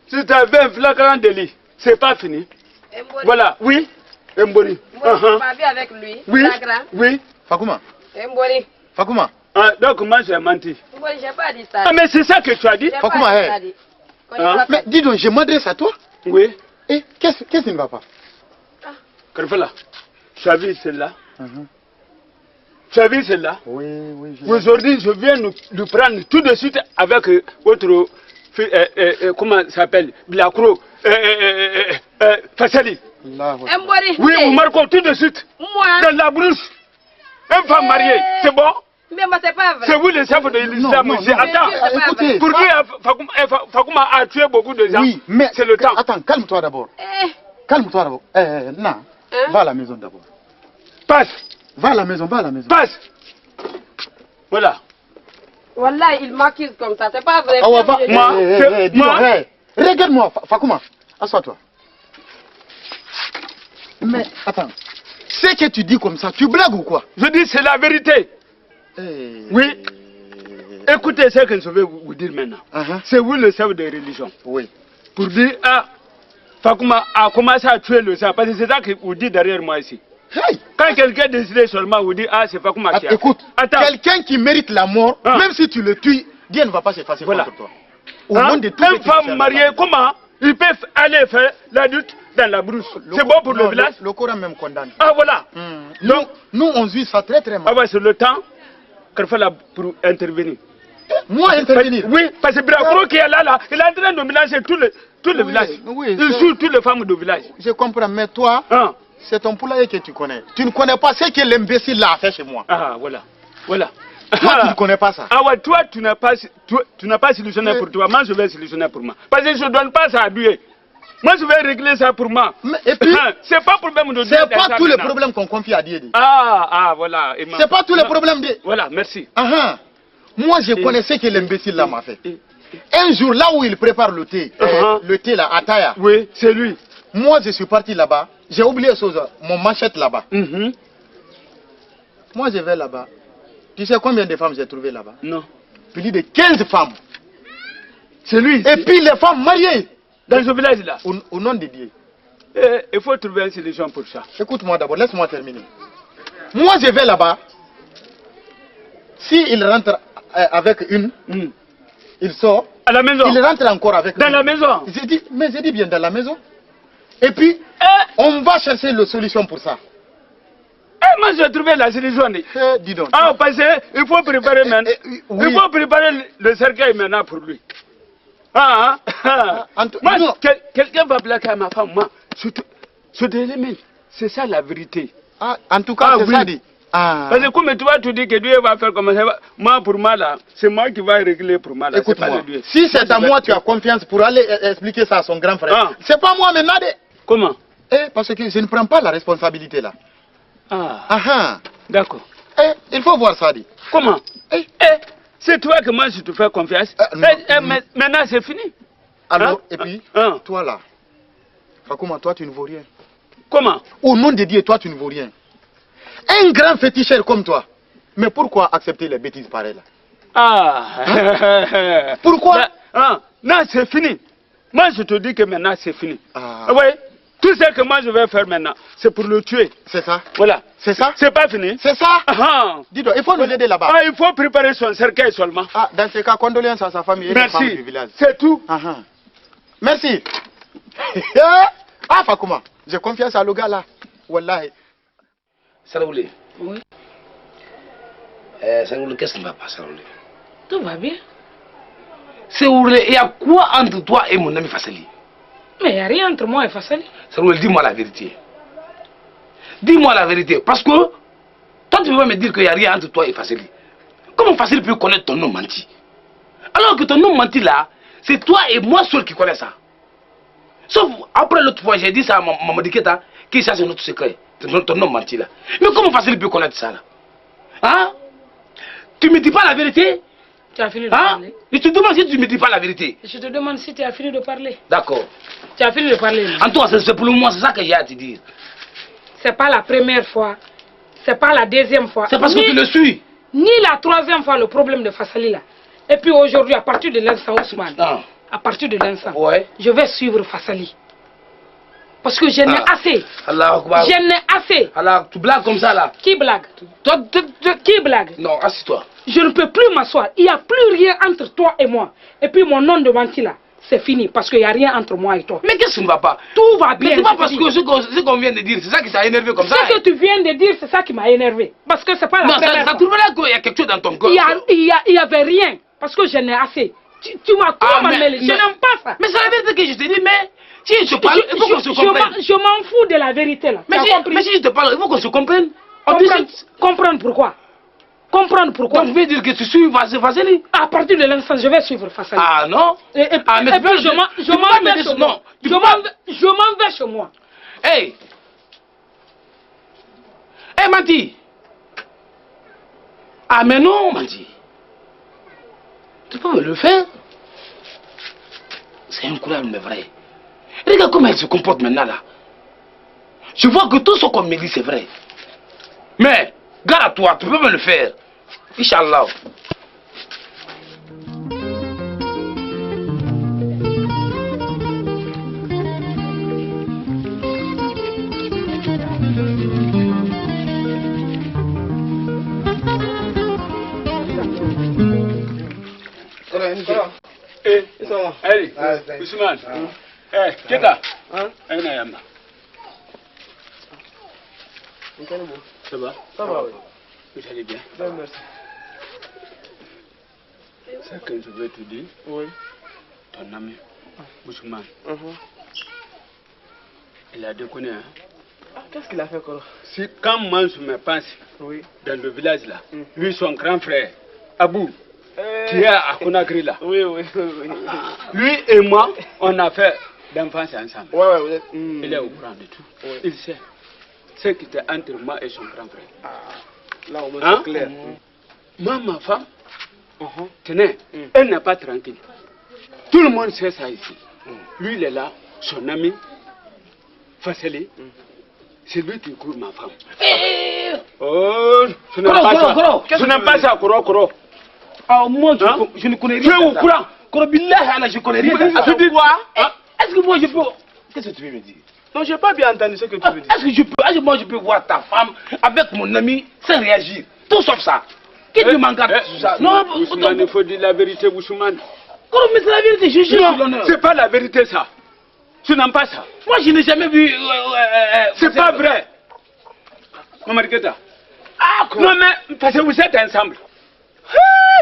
[SPEAKER 8] Si tu avais un flagrant délit, c'est pas fini. Voilà, oui, Mbori.
[SPEAKER 6] Tu m'as vu avec lui, flagrant.
[SPEAKER 8] Oui.
[SPEAKER 5] Fakouma.
[SPEAKER 6] Mbori.
[SPEAKER 5] Fakouma.
[SPEAKER 8] Donc moi j'ai menti.
[SPEAKER 6] Mbori, j'ai pas dit ça.
[SPEAKER 8] Mais c'est ça que tu as dit.
[SPEAKER 5] Fakouma, mais dis donc, je m'adresse à toi.
[SPEAKER 8] Oui.
[SPEAKER 5] Et qu'est-ce qui ne va pas?
[SPEAKER 8] Karfala, tu as vu celle-là? Tu as vu celle-là?
[SPEAKER 5] Oui.
[SPEAKER 8] Aujourd'hui, je viens nous prendre tout de suite avec votre, comment ça s'appelle? Blacro, Fassali.
[SPEAKER 6] Mbori.
[SPEAKER 8] Oui, vous marquez tout de suite.
[SPEAKER 6] Moi.
[SPEAKER 8] Dans la brousse. Une femme mariée, c'est bon?
[SPEAKER 6] Mais moi, c'est pas vrai.
[SPEAKER 8] C'est vous le chef de l'islam. Attends,
[SPEAKER 5] écoutez.
[SPEAKER 8] Pour que Fakouma a tué beaucoup de gens.
[SPEAKER 5] Oui, mais
[SPEAKER 8] c'est le temps.
[SPEAKER 5] Attends, calme-toi d'abord. Calme-toi d'abord. Va à la maison d'abord.
[SPEAKER 8] Passe.
[SPEAKER 5] Va à la maison, va à la maison.
[SPEAKER 8] Passe. Voilà.
[SPEAKER 6] Wallah, il m'accuse comme ça, c'est pas vrai.
[SPEAKER 5] Moi,
[SPEAKER 8] moi.
[SPEAKER 5] Regarde-moi, Fakouma. Assois-toi. Mais attends. Ce que tu dis comme ça, tu blagues ou quoi?
[SPEAKER 8] Je dis c'est la vérité. Oui. Écoutez ce que je vais vous dire maintenant. C'est vous le chef de religion.
[SPEAKER 5] Oui.
[SPEAKER 8] Pour dire, ah, Fakouma a commencé à tuer le sang. Parce que c'est ça que vous dites derrière moi ici.
[SPEAKER 5] Hey.
[SPEAKER 8] Quand quelqu'un décide seulement, vous dites, ah, c'est Fakouma qui a.
[SPEAKER 5] Écoute,
[SPEAKER 8] attends.
[SPEAKER 5] Quelqu'un qui mérite la mort, même si tu le tues, Dieu ne va pas s'effacer contre toi. Au nom de tout
[SPEAKER 8] une femme mariée, comment ils peuvent aller faire l'adulte dans la brousse? C'est bon pour le village?
[SPEAKER 5] Le Coran même condamne.
[SPEAKER 8] Ah, voilà.
[SPEAKER 5] Donc, nous, on vit ça très très mal.
[SPEAKER 8] Ah, ouais, c'est le temps qu'il faut là pour intervenir.
[SPEAKER 5] Moi, intervenir?
[SPEAKER 8] Oui, parce que Bravo qui est là, il est en train de mélanger tout le village.
[SPEAKER 5] Oui,
[SPEAKER 8] il suit toutes les femmes du village.
[SPEAKER 5] Je comprends, mais toi, c'est ton poulailler que tu connais. Tu ne connais pas ce que l'imbécile a fait chez moi.
[SPEAKER 8] Ah, voilà. Voilà.
[SPEAKER 5] Toi, tu ne connais pas ça.
[SPEAKER 8] Ah ouais, toi, tu n'as pas solutionné pour toi. Moi, je vais solutionner pour moi. Parce que je ne donne pas ça à Dieu. Moi, je vais régler ça pour moi.
[SPEAKER 5] Et puis,
[SPEAKER 8] c'est pas problème de Dieu.
[SPEAKER 5] C'est pas tous les problèmes qu'on confie à Dieu.
[SPEAKER 8] Ah, voilà.
[SPEAKER 5] C'est pas tous les problèmes Dieu.
[SPEAKER 8] Voilà, merci.
[SPEAKER 5] Moi, je connaissais que l'imbécile là m'a fait. Un jour, là où il prépare le thé là, à Taya.
[SPEAKER 8] Oui, c'est lui.
[SPEAKER 5] Moi, je suis parti là-bas. J'ai oublié mon machette là-bas. Moi, je vais là-bas. Tu sais combien de femmes j'ai trouvé là-bas?
[SPEAKER 8] Non.
[SPEAKER 5] Plus de 15 femmes.
[SPEAKER 8] C'est lui.
[SPEAKER 5] Et puis les femmes mariées.
[SPEAKER 8] Dans ce village-là.
[SPEAKER 5] Au nom de Dieu.
[SPEAKER 8] Il faut trouver une solution pour ça.
[SPEAKER 5] Écoute-moi d'abord, laisse-moi terminer. Moi, je vais là-bas. S'il rentre avec une, il sort.
[SPEAKER 8] À la maison.
[SPEAKER 5] Il rentre encore avec une.
[SPEAKER 8] Dans la maison.
[SPEAKER 5] J'ai dit bien dans la maison. Et puis, on va chercher la solution pour ça.
[SPEAKER 8] Moi, j'ai trouvé la solution.
[SPEAKER 5] Dis donc.
[SPEAKER 8] Ah, parce qu'il faut préparer maintenant. Il faut préparer le cercueil maintenant pour lui. Moi, quelqu'un va plaquer à ma femme. Moi, c'est ça la vérité.
[SPEAKER 5] En tout cas, c'est ça dit.
[SPEAKER 8] Parce que comme toi, tu dis que Dieu va faire comme ça, moi pour moi là, c'est moi qui vais régler pour moi là.
[SPEAKER 5] Écoute-moi, si c'est à moi tu as confiance pour aller expliquer ça à son grand frère, c'est pas moi maintenant.
[SPEAKER 8] Comment?
[SPEAKER 5] Parce que je ne prends pas la responsabilité là.
[SPEAKER 8] D'accord.
[SPEAKER 5] Il faut voir ça dit.
[SPEAKER 8] Comment? C'est toi que moi je te fais confiance. Maintenant c'est fini.
[SPEAKER 5] Alors, et puis, toi là, Fakouma, toi tu ne vaux rien.
[SPEAKER 8] Comment?
[SPEAKER 5] Au nom de Dieu, toi tu ne vaux rien. Un grand féticheur comme toi. Mais pourquoi accepter les bêtises pareilles là? Pourquoi?
[SPEAKER 8] Non, c'est fini. Moi je te dis que maintenant c'est fini. Oui. Tout ce que moi je vais faire maintenant, c'est pour le tuer.
[SPEAKER 5] C'est ça?
[SPEAKER 8] Voilà.
[SPEAKER 5] C'est ça?
[SPEAKER 8] C'est pas fini?
[SPEAKER 5] C'est ça? Dis donc, il faut nous aider là-bas.
[SPEAKER 8] Il faut préparer son cercueil seulement.
[SPEAKER 5] Dans ce cas, condoléances à sa famille et les femmes du village.
[SPEAKER 8] C'est tout.
[SPEAKER 5] Merci. Fakouma, j'ai confiance à le gars là. Wallahi.
[SPEAKER 2] Saraoulé.
[SPEAKER 7] Oui.
[SPEAKER 2] Saraoulé, qu'est-ce qui ne va pas, Saraoulé?
[SPEAKER 7] Tout va bien.
[SPEAKER 2] Saraoulé, il y a quoi entre toi et mon ami Fassali?
[SPEAKER 7] Mais il n'y a rien entre moi et Fassali.
[SPEAKER 2] Saraoulé, dis-moi la vérité. Dis-moi la vérité. Parce que toi, tu ne peux pas me dire qu'il n'y a rien entre toi et Fassali. Comment Fassali peut connaître ton nom menti? Alors que ton nom menti là, c'est toi et moi seul qui connaissent ça. Sauf après l'autre fois, j'ai dit ça à Maman Diketa, qui cherche notre secret. Ton nom menti là. Mais comment Fassali peut connaître ça là? Tu ne me dis pas la vérité?
[SPEAKER 7] Tu as fini de parler?
[SPEAKER 2] Je te demande si tu ne me dis pas la vérité.
[SPEAKER 7] Je te demande si tu as fini de parler.
[SPEAKER 2] D'accord.
[SPEAKER 7] Tu as fini de parler.
[SPEAKER 2] En toi, c'est pour le moment, c'est ça que j'ai à te dire.
[SPEAKER 7] C'est pas la première fois. C'est pas la deuxième fois.
[SPEAKER 2] C'est parce que tu le suis.
[SPEAKER 7] Ni la troisième fois le problème de Fassali là. Et puis aujourd'hui, à partir de l'instant, Ousmane, à partir de l'instant, je vais suivre Fassali. Parce que j'en ai assez. J'en ai assez.
[SPEAKER 2] Alors, tu blagues comme ça là?
[SPEAKER 7] Qui blague? Qui blague?
[SPEAKER 2] Non, assis-toi.
[SPEAKER 7] Je ne peux plus m'asseoir. Il n'y a plus rien entre toi et moi. Et puis mon nom de menti là, c'est fini parce qu'il n'y a rien entre moi et toi.
[SPEAKER 2] Mais qu'est-ce qui ne va pas?
[SPEAKER 7] Tout va bien.
[SPEAKER 2] Mais c'est pas parce que ce qu'on vient de dire, c'est ça qui t'a énervé comme ça.
[SPEAKER 7] Ce que tu viens de dire, c'est ça qui m'a énervé. Parce que c'est pas la première fois.
[SPEAKER 2] Ça trouve là qu'il y a quelque chose dans ton corps.
[SPEAKER 7] Il y avait rien. Parce que j'en ai assez. Tu m'as trop malmené. Je n'aime pas ça.
[SPEAKER 2] Mais c'est la vérité que je te dis, mais si je te parle, il faut qu'on se comprenne.
[SPEAKER 7] Je m'en fous de la vérité là.
[SPEAKER 2] Mais si je te parle, il faut qu'on se comprenne.
[SPEAKER 7] Comprendre pourquoi? Comprendre pourquoi?
[SPEAKER 2] Donc, je veux dire que tu suis Fassali.
[SPEAKER 7] À partir de l'instant, je vais suivre Fassali.
[SPEAKER 2] Ah non?
[SPEAKER 7] Et puis je m'en vais chez moi. Je m'en vais chez moi.
[SPEAKER 2] Hey! Hey, Mati! Ah mais non, Mandi. Tu peux me le faire. C'est incroyable mais vrai. Regarde comment elle se comporte maintenant là. Je vois que tout ce qu'on me dit c'est vrai. Mais, gare à toi, tu peux me le faire. Inch'Allah.
[SPEAKER 8] Allez, Ousmane. Keta. Aïna Yamba. Ça va? Ça va, oui. Vous allez bien? Bien, merci. C'est que je veux te dire. Oui. Ton ami, Ousmane. Il a déconné, hein? Ah, qu'est-ce qu'il a fait, Koro? Si, quand moi je me pense, dans le village là, lui, son grand frère, Abou, qui est à Conakry là. Oui. Lui et moi, on a fait d'enfance ensemble. Il est au courant de tout. Il sait ce qui était entre moi et son grand frère. Là, on me clair. Moi, ma femme, tenez, elle n'est pas tranquille. Tout le monde sait ça ici. Lui, il est là, son ami, Fasseli, c'est lui qui court ma femme. Oh, je n'aime pas ça. Je n'aime pas ça, Koro.
[SPEAKER 2] Ah, moi, je ne connais rien. Tu es au courant? Korobillah, je connais rien.
[SPEAKER 8] Tu dis quoi?
[SPEAKER 2] Est-ce que moi je peux. Qu'est-ce que tu veux me dire?
[SPEAKER 8] Non, je n'ai pas bien entendu ce que tu veux dire.
[SPEAKER 2] Est-ce que je peux. Moi je peux voir ta femme avec mon ami sans réagir? Tout sauf ça. Qui te m'engarde sur ça? Non,
[SPEAKER 8] Ousmane, il faut dire la vérité, Ousmane.
[SPEAKER 2] Comment mais c'est la vérité? Je jure sur l'honneur.
[SPEAKER 8] C'est pas la vérité, ça. Tu n'aimes pas ça.
[SPEAKER 2] Moi je n'ai jamais vu.
[SPEAKER 8] C'est pas vrai. Maman Keta. Non, mais parce que vous êtes ensemble.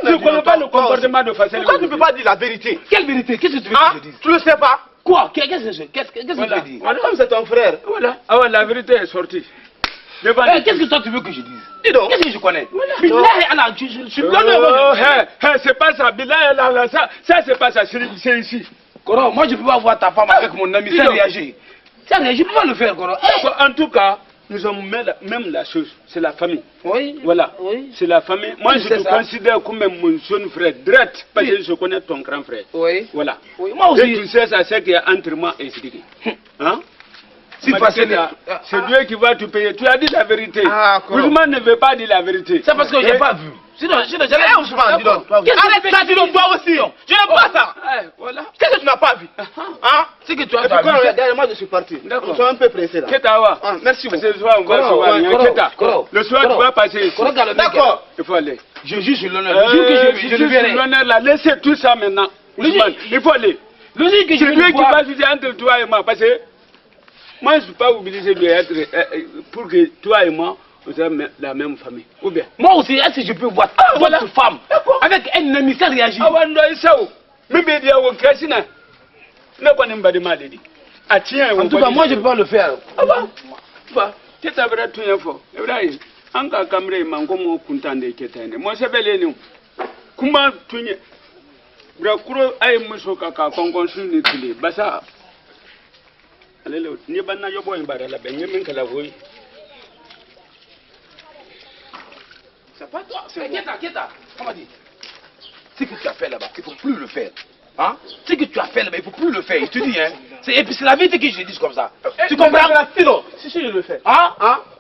[SPEAKER 8] Tu ne connais pas le comportement de Fasseli. Pourquoi tu ne peux pas dire la vérité?
[SPEAKER 2] Quelle vérité? Qu'est-ce que tu veux que je dise?
[SPEAKER 8] Tu ne le sais pas?
[SPEAKER 2] Quoi? Qu'est-ce que tu veux dire?
[SPEAKER 8] Madame, c'est ton frère. Voilà. Ah ouais, la vérité est sortie.
[SPEAKER 2] Qu'est-ce que toi tu veux que je dise?
[SPEAKER 8] Dis donc.
[SPEAKER 2] Qu'est-ce que je connais? Billahi Allah, je suis
[SPEAKER 8] c'est pas ça. Billahi Allah, ça c'est pas ça. C'est ici.
[SPEAKER 2] Koro, moi je ne peux pas voir ta femme avec mon ami sans réagir. Sans réagir, je ne peux pas le faire, Koro.
[SPEAKER 8] En tout cas, nous avons même la chose, c'est la famille.
[SPEAKER 2] Oui.
[SPEAKER 8] Voilà. Oui. C'est la famille. Moi, je te considère comme mon jeune frère, direct, parce que je connais ton grand frère. Oui. Voilà. Oui. Moi aussi. Et tu sais, ça, c'est qu'il y a entre moi et Sidiki. Hein? Si c'est Dieu qui va te payer. Tu as dit la vérité. Ousmane ne veut pas dire la vérité.
[SPEAKER 2] C'est parce que je n'ai pas vu. Sinon, j'allais Ousmane, dis donc.
[SPEAKER 8] Arrête ça, dis donc, toi aussi. Je n'aime pas ça. Voilà. Qu'est-ce que tu n'as pas vu?
[SPEAKER 2] C'est que tu as
[SPEAKER 8] pas vu. Derrière moi, je suis parti. D'accord. Je suis un peu pressé là. Ketawa. Merci beaucoup. Ce soir, on va se voir. Keta. Le soir, tu vas passer ici. D'accord. Il faut aller.
[SPEAKER 2] Je juge sur l'honneur. Je le verrai.
[SPEAKER 8] L'honneur là. Laissez tout ça maintenant. Ousmane, il faut aller.
[SPEAKER 2] C'est lui qui
[SPEAKER 8] va juger entre toi et moi. Parce que moi, je ne suis pas obligé de être pour que toi et moi, nous ayons la même famille. Ou bien?
[SPEAKER 2] Moi aussi, est-ce que je peux voir votre femme avec un ami sans réagir? En tout cas, moi, je ne peux pas le faire. C'est pas toi, c'est Keta. Comment dire? Ce que tu as fait là-bas, il ne faut plus le faire. Hein? Ce que tu as fait là-bas, il ne faut plus le faire. Je te dis, hein? Et puis c'est la vérité que je dis comme ça. Tu comprends?
[SPEAKER 8] Si je le fais.
[SPEAKER 2] Hein?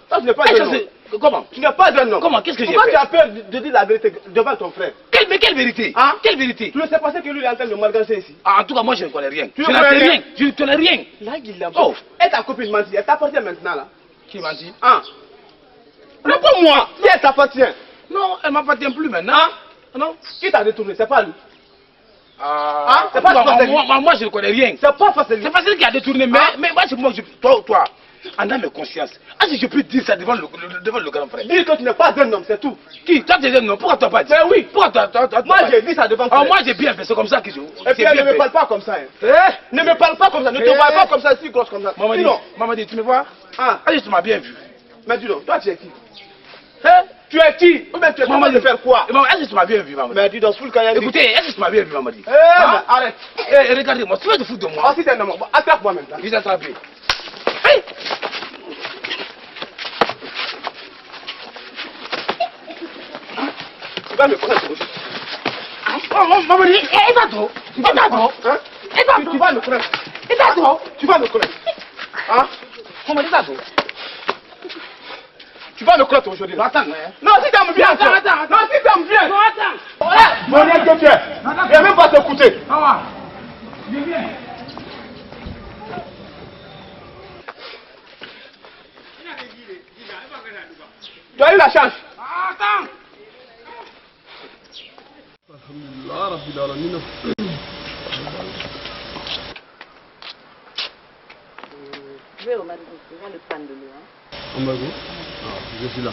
[SPEAKER 8] Toi, tu n'es pas un homme.
[SPEAKER 2] Comment?
[SPEAKER 8] Tu n'es pas un homme.
[SPEAKER 2] Comment? Qu'est-ce que j'ai fait?
[SPEAKER 8] Pourquoi tu as peur de dire la vérité devant ton frère?
[SPEAKER 2] Mais quelle vérité? Quelle vérité?
[SPEAKER 8] Tu ne sais pas ce que lui est en train de malgacher ici.
[SPEAKER 2] En tout cas, moi je ne connais rien. Je ne sais rien. Je ne connais rien.
[SPEAKER 8] Là, il a. Oh! Et ta copine m'a dit, elle t'appartient maintenant là.
[SPEAKER 2] Qui m'a dit?
[SPEAKER 8] Réponds moi. Si elle t'appartient.
[SPEAKER 2] Non, elle ne m'appartient plus maintenant.
[SPEAKER 8] Non. Qui t'a détourné? C'est pas lui.
[SPEAKER 2] C'est pas moi je ne connais rien.
[SPEAKER 8] C'est pas facile.
[SPEAKER 2] C'est facile qui a détourné. Mais moi, c'est moi, toi, en âme et conscience. Est-ce que je peux dire ça devant le grand frère?
[SPEAKER 8] Dis que tu n'es pas un homme, c'est tout.
[SPEAKER 2] Qui? Toi, tu es un homme. Pourquoi tu n'as pas dit?
[SPEAKER 8] Mais oui.
[SPEAKER 2] Pourquoi toi?
[SPEAKER 8] Moi, j'ai dit ça devant toi.
[SPEAKER 2] Moi, j'ai bien fait. C'est comme ça que je.
[SPEAKER 8] Et puis, ne me parle pas comme ça. Ne me parle pas comme ça. Ne te vois pas comme ça, si grosse comme ça.
[SPEAKER 2] Maman dit, tu me vois? Est-ce que tu m'as bien vu?
[SPEAKER 8] Mais dis donc, toi, tu es qui? Tu es qui? Ou bien tu es maman de faire quoi?
[SPEAKER 2] Est-ce que tu m'as bien vu, maman?
[SPEAKER 8] Mais dis donc, full Kayandi.
[SPEAKER 2] Écoutez, est-ce que tu m'as bien vu, maman dit?
[SPEAKER 8] Arrête.
[SPEAKER 2] Regardez-moi, tu veux te foutre de moi?
[SPEAKER 8] Si t'es un homme, attrape-moi maintenant.
[SPEAKER 2] Je vais t'attraper.
[SPEAKER 8] vas me connaître.
[SPEAKER 2] Maman, et toi? Tu vas me connaître.
[SPEAKER 8] Tu vas me connaître. Hein?
[SPEAKER 2] Maman, et toi?
[SPEAKER 8] Tu vas me connaître aujourd'hui.
[SPEAKER 2] Attends,
[SPEAKER 8] non, si t'aimes bien.
[SPEAKER 2] Attends.
[SPEAKER 8] Non, si t'aimes bien.
[SPEAKER 2] Non, attends.
[SPEAKER 8] Mon Dieu de Dieu. Il ne va même pas t'écouter.
[SPEAKER 2] Je viens.
[SPEAKER 8] Tu as eu la chance.
[SPEAKER 2] Attends.
[SPEAKER 8] Alhamdulillah, Rabbil Alamin.
[SPEAKER 9] Je vais au Maroc, je viens de prendre de l'eau.
[SPEAKER 8] Au Maroc? Je suis là.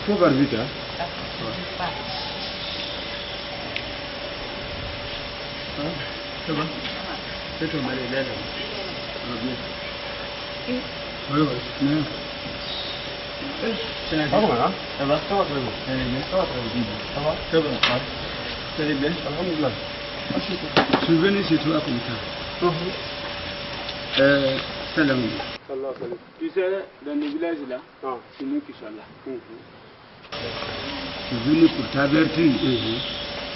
[SPEAKER 8] Faut faire vite, hein? Ça va? C'est ton mari, là. Oui, oui. Ça va, hein? Ça va très bien. Ça va très bien. Ça va? Ça va. Ça va bien? Alhamdulillah. Je suis venu chez toi comme ça. Salam. Tu sais, dans le village là, c'est nous qui sommes là. Je suis venu pour t'avertir.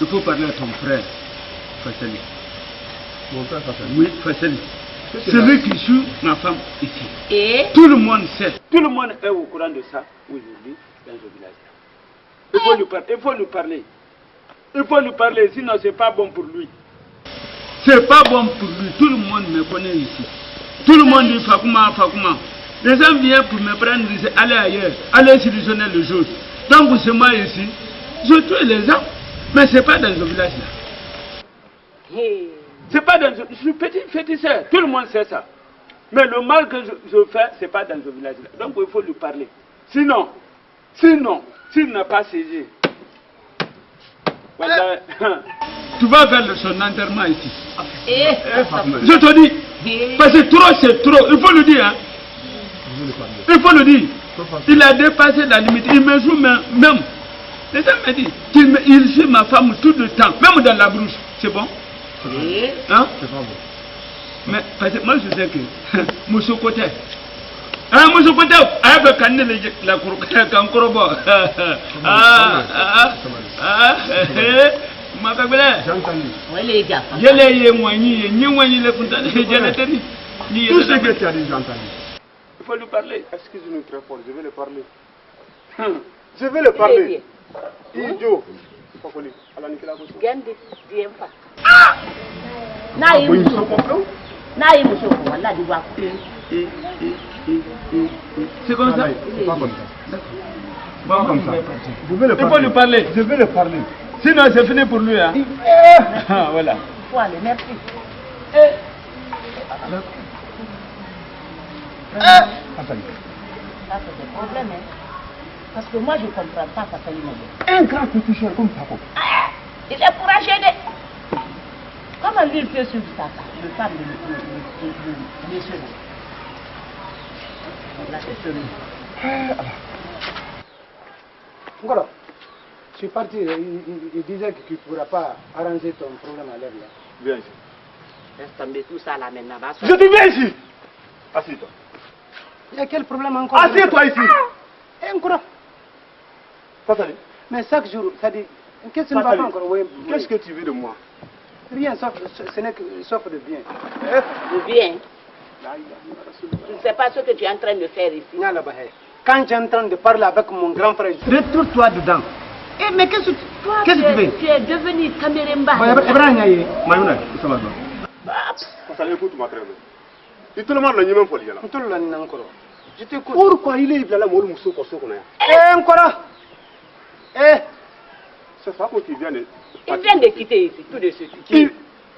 [SPEAKER 8] Il faut parler à ton frère, Fassali. Mon frère Fassali? Oui, Fassali. C'est lui qui suit ma femme ici. Et tout le monde sait. Tout le monde est au courant de ça aujourd'hui dans le village. Il faut lui parler. Il faut lui parler. Il faut lui parler, sinon c'est pas bon pour lui. C'est pas bon pour lui. Tout le monde me connaît ici. Tout le monde dit Fakouma, Fakouma. Les gens viennent pour me prendre, disent allez ailleurs, allez solutionner les choses. Donc c'est moi ici, je tue les gens, mais c'est pas dans ce village là. C'est pas dans. Je suis petit féticheur, tout le monde sait ça. Mais le mal que je fais, c'est pas dans ce village là. Donc il faut lui parler. Sinon, s'il n'a pas saisi, voilà. Tu vas faire son enterrement ici. Je te dis, parce que trop c'est trop, il faut le dire. Hein? Il faut le dire. Il a dépassé la limite, il me joue même. Les gens me disent qu'il suit ma femme tout le temps, même dans la brousse. C'est bon? Hein? C'est pas bon. Mais parce que moi je sais que Moussou Côté. Ah, Moussou Côté, avec Canel la Kankorobo.
[SPEAKER 9] Oui, les gars.
[SPEAKER 8] Tout ce que tu as dit, j'ai entendu. Il faut lui parler. Excuse-nous très fort, je vais le parler. Je vais le parler. Idiot. C'est comme ça? C'est pas comme ça. Pas comme ça. Il faut lui parler. Je vais le parler. Sinon c'est fini pour lui. Hein? Voilà.
[SPEAKER 9] Il faut aller, merci. Ça c'est des problèmes. Hein? Parce que moi je ne comprends pas ça.
[SPEAKER 8] Un grand petit cher comme ça.
[SPEAKER 9] Il est courageux. Comment lui il peut suivre ça? Le femme de monsieur. Là c'est celui.
[SPEAKER 4] Voilà. Je suis parti, il disait que tu ne pourras pas arranger ton problème à l'air là.
[SPEAKER 8] Viens ici.
[SPEAKER 9] Laisse tomber tout ça là maintenant.
[SPEAKER 8] Je te viens ici. Assieds-toi.
[SPEAKER 4] Il y a quel problème encore?
[SPEAKER 8] Assieds-toi ici.
[SPEAKER 4] Et encore.
[SPEAKER 8] Fassali.
[SPEAKER 4] Mais chaque jour, ça dit, qu'est-ce que tu ne vas pas encore?
[SPEAKER 8] Qu'est-ce que tu veux de moi?
[SPEAKER 4] Rien, ce n'est que sauf de bien.
[SPEAKER 9] De bien? Tu ne sais pas ce que tu es en train de faire ici.
[SPEAKER 4] Quand tu es en train de parler avec mon grand frère, retrouve-toi dedans. Eh, mais qu'est-ce que tu fais?
[SPEAKER 9] Tu es devenu Kaméremba.
[SPEAKER 8] Maïouna, ça va bien. Fassali, écoute-moi très bien. Et tout le monde l'a mis même pour lui là.
[SPEAKER 4] Tout le monde encore. Je t'écoute.
[SPEAKER 8] Pourquoi il est là, moi, le moussou, qu'on s'en connaît?
[SPEAKER 4] Eh, encore. Eh.
[SPEAKER 8] C'est pas quand il vient de.
[SPEAKER 9] Il vient de quitter ici, tout de suite.
[SPEAKER 8] Qui?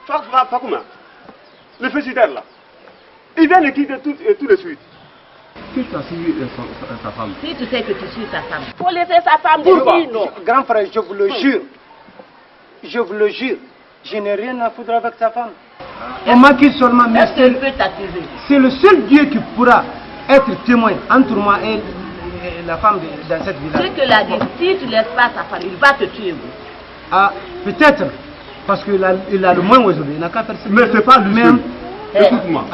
[SPEAKER 8] Fakouma. Le félicitaire là. Il vient de quitter tout de suite. Qui t'a suivi sa femme?
[SPEAKER 9] Si tu sais que tu suis sa femme, il faut laisser sa femme.
[SPEAKER 4] Pourquoi? Grand frère, je vous le jure. Je vous le jure. Je n'ai rien à foutre avec sa femme. On m'a dit seulement, mais c'est le seul Dieu qui pourra être témoin entre moi et la femme dans cette village.
[SPEAKER 9] Ce que l'a dit, si tu ne laisses pas sa femme, il va te tuer.
[SPEAKER 4] Ah, peut-être. Parce qu'il a le moins aujourd'hui. Il n'a qu'à faire ça.
[SPEAKER 8] Mais c'est pas lui même. Écoute-moi.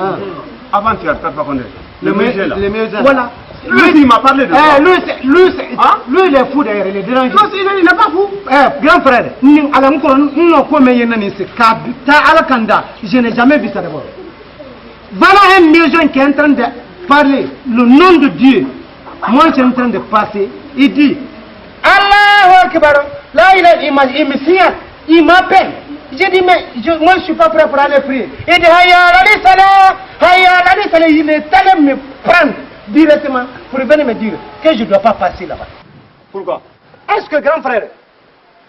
[SPEAKER 8] Avant-hier, tu n'as pas connu. Le meilleur là.
[SPEAKER 4] Voilà.
[SPEAKER 8] Lui, il m'a parlé de ça.
[SPEAKER 4] Lui, il est fou d'ailleurs, il est dérangé.
[SPEAKER 8] Non, il n'est pas fou.
[SPEAKER 4] Grand frère, je n'ai jamais vu ça d'abord. Voilà un musulman qui est en train de parler le nom de Dieu. Moi, je suis en train de passer. Il dit Allah Akbar. Là, il me signale, il m'appelle. J'ai dit, mais moi, je ne suis pas prêt pour aller prier. Il dit, il est allé me prendre directement pour venir me dire que je ne dois pas passer là-bas.
[SPEAKER 8] Pourquoi?
[SPEAKER 4] Est-ce que grand frère,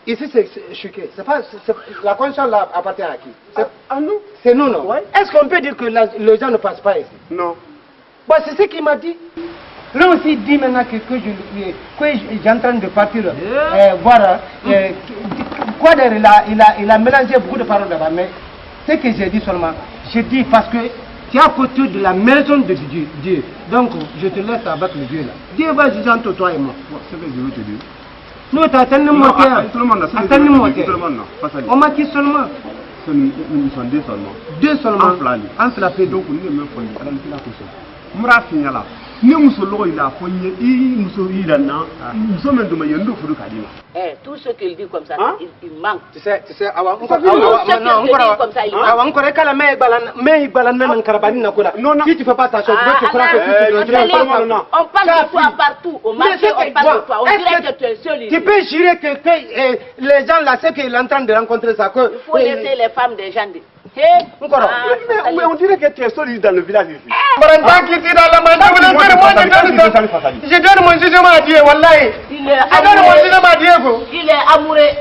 [SPEAKER 4] ici c'est choqué, la conscience là appartient à qui?
[SPEAKER 8] À nous.
[SPEAKER 4] C'est nous, non? Ouais. Est-ce qu'on peut dire que les gens ne passent pas ici?
[SPEAKER 8] Non.
[SPEAKER 4] Bon, c'est ce qu'il m'a dit. Là aussi, il dit maintenant que j'ai en train de partir voir quoi d'ailleurs, il a mélangé beaucoup de paroles là-bas, mais ce que j'ai dit seulement, je dis parce que tu es à côté de la maison de Dieu. Donc, je te laisse avec le Dieu là. Dieu va juger entre toi et moi.
[SPEAKER 8] C'est ce que je veux te dire.
[SPEAKER 4] Nous, tu attends le monter. On m'a dit seulement.
[SPEAKER 8] Nous sommes deux seulement.
[SPEAKER 4] Deux seulement.
[SPEAKER 8] Entre la paix, donc nous ne me faisons pas. Ni musolo il a fogné il a na nous sommes de mayendo furu kadima.
[SPEAKER 9] Tout ce qu'il dit comme ça il manque.
[SPEAKER 4] Tu sais encore kala mais balan karabani na kola. Non si tu fais pas attention tu vas te croire que
[SPEAKER 9] on parle de toi partout au marché on parle de toi on dirait que tu es seul ici.
[SPEAKER 4] Tu peux jurer que les gens là c'est qu'ils sont en train de rencontrer ça que
[SPEAKER 9] il faut laisser les femmes des gens de
[SPEAKER 8] mais on dirait que tu es seul dans le village ici.
[SPEAKER 4] Je donne mon jugement à Dieu, wallahi.
[SPEAKER 9] Il est amoureux.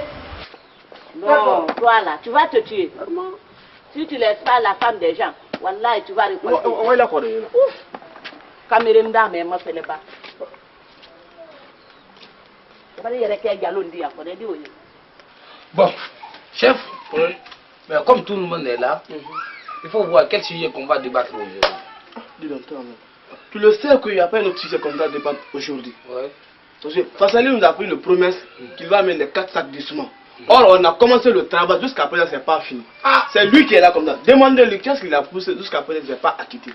[SPEAKER 9] Non, toi là, tu vas te tuer. Si tu laisses pas la femme des gens, wallahi, tu vas récolter. Camérinda, mais moi, je ne sais pas.
[SPEAKER 2] Bon, chef, mais comme tout le monde est là, il faut voir quel sujet qu'on va débattre aujourd'hui.
[SPEAKER 1] Dis donc, toi, tu le sais qu'il n'y a pas un autre sujet qu'on va débattre aujourd'hui. Ouais. Parce que Fassali nous a pris une promesse qu'il va amener les 4 sacs de ciment. Or, on a commencé le travail, jusqu'à présent, ce n'est pas fini. C'est lui qui est là comme ça. Demandez-lui qu'est-ce qu'il a poussé, jusqu'à présent, je n'ai pas acquitté.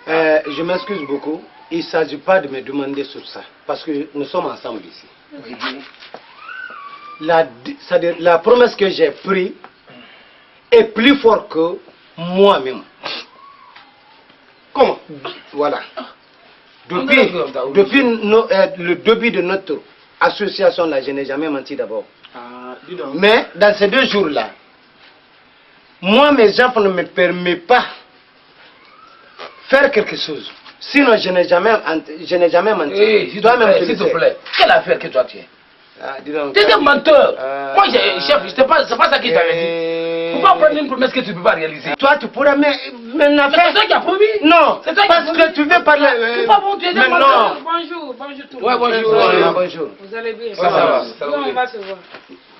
[SPEAKER 4] Je m'excuse beaucoup. Il ne s'agit pas de me demander sur ça. Parce que nous sommes ensemble ici. La promesse que j'ai prise est plus forte que moi-même. Comment? Voilà. Depuis le début de notre association, là, je n'ai jamais menti d'abord. Mais dans ces 2 jours-là, moi, mes enfants ne me permettent pas de faire quelque chose. Sinon, je n'ai jamais menti.
[SPEAKER 2] Hey, s'il te plaît, quelle affaire que toi tu es? Tu es un menteur. Moi, chef, c'est pas ça qui t'avait dit. Pourquoi prendre une promesse que tu ne peux pas réaliser?
[SPEAKER 4] Toi, tu pourrais mais
[SPEAKER 2] c'est toi qui as promis.
[SPEAKER 4] Non, parce que tu veux parler.
[SPEAKER 2] C'est pas bon, tu es un menteur.
[SPEAKER 7] Bonjour tout le monde.
[SPEAKER 2] Ouais,
[SPEAKER 4] bonjour.
[SPEAKER 7] Vous allez bien?
[SPEAKER 2] Ça va.
[SPEAKER 7] On va se voir.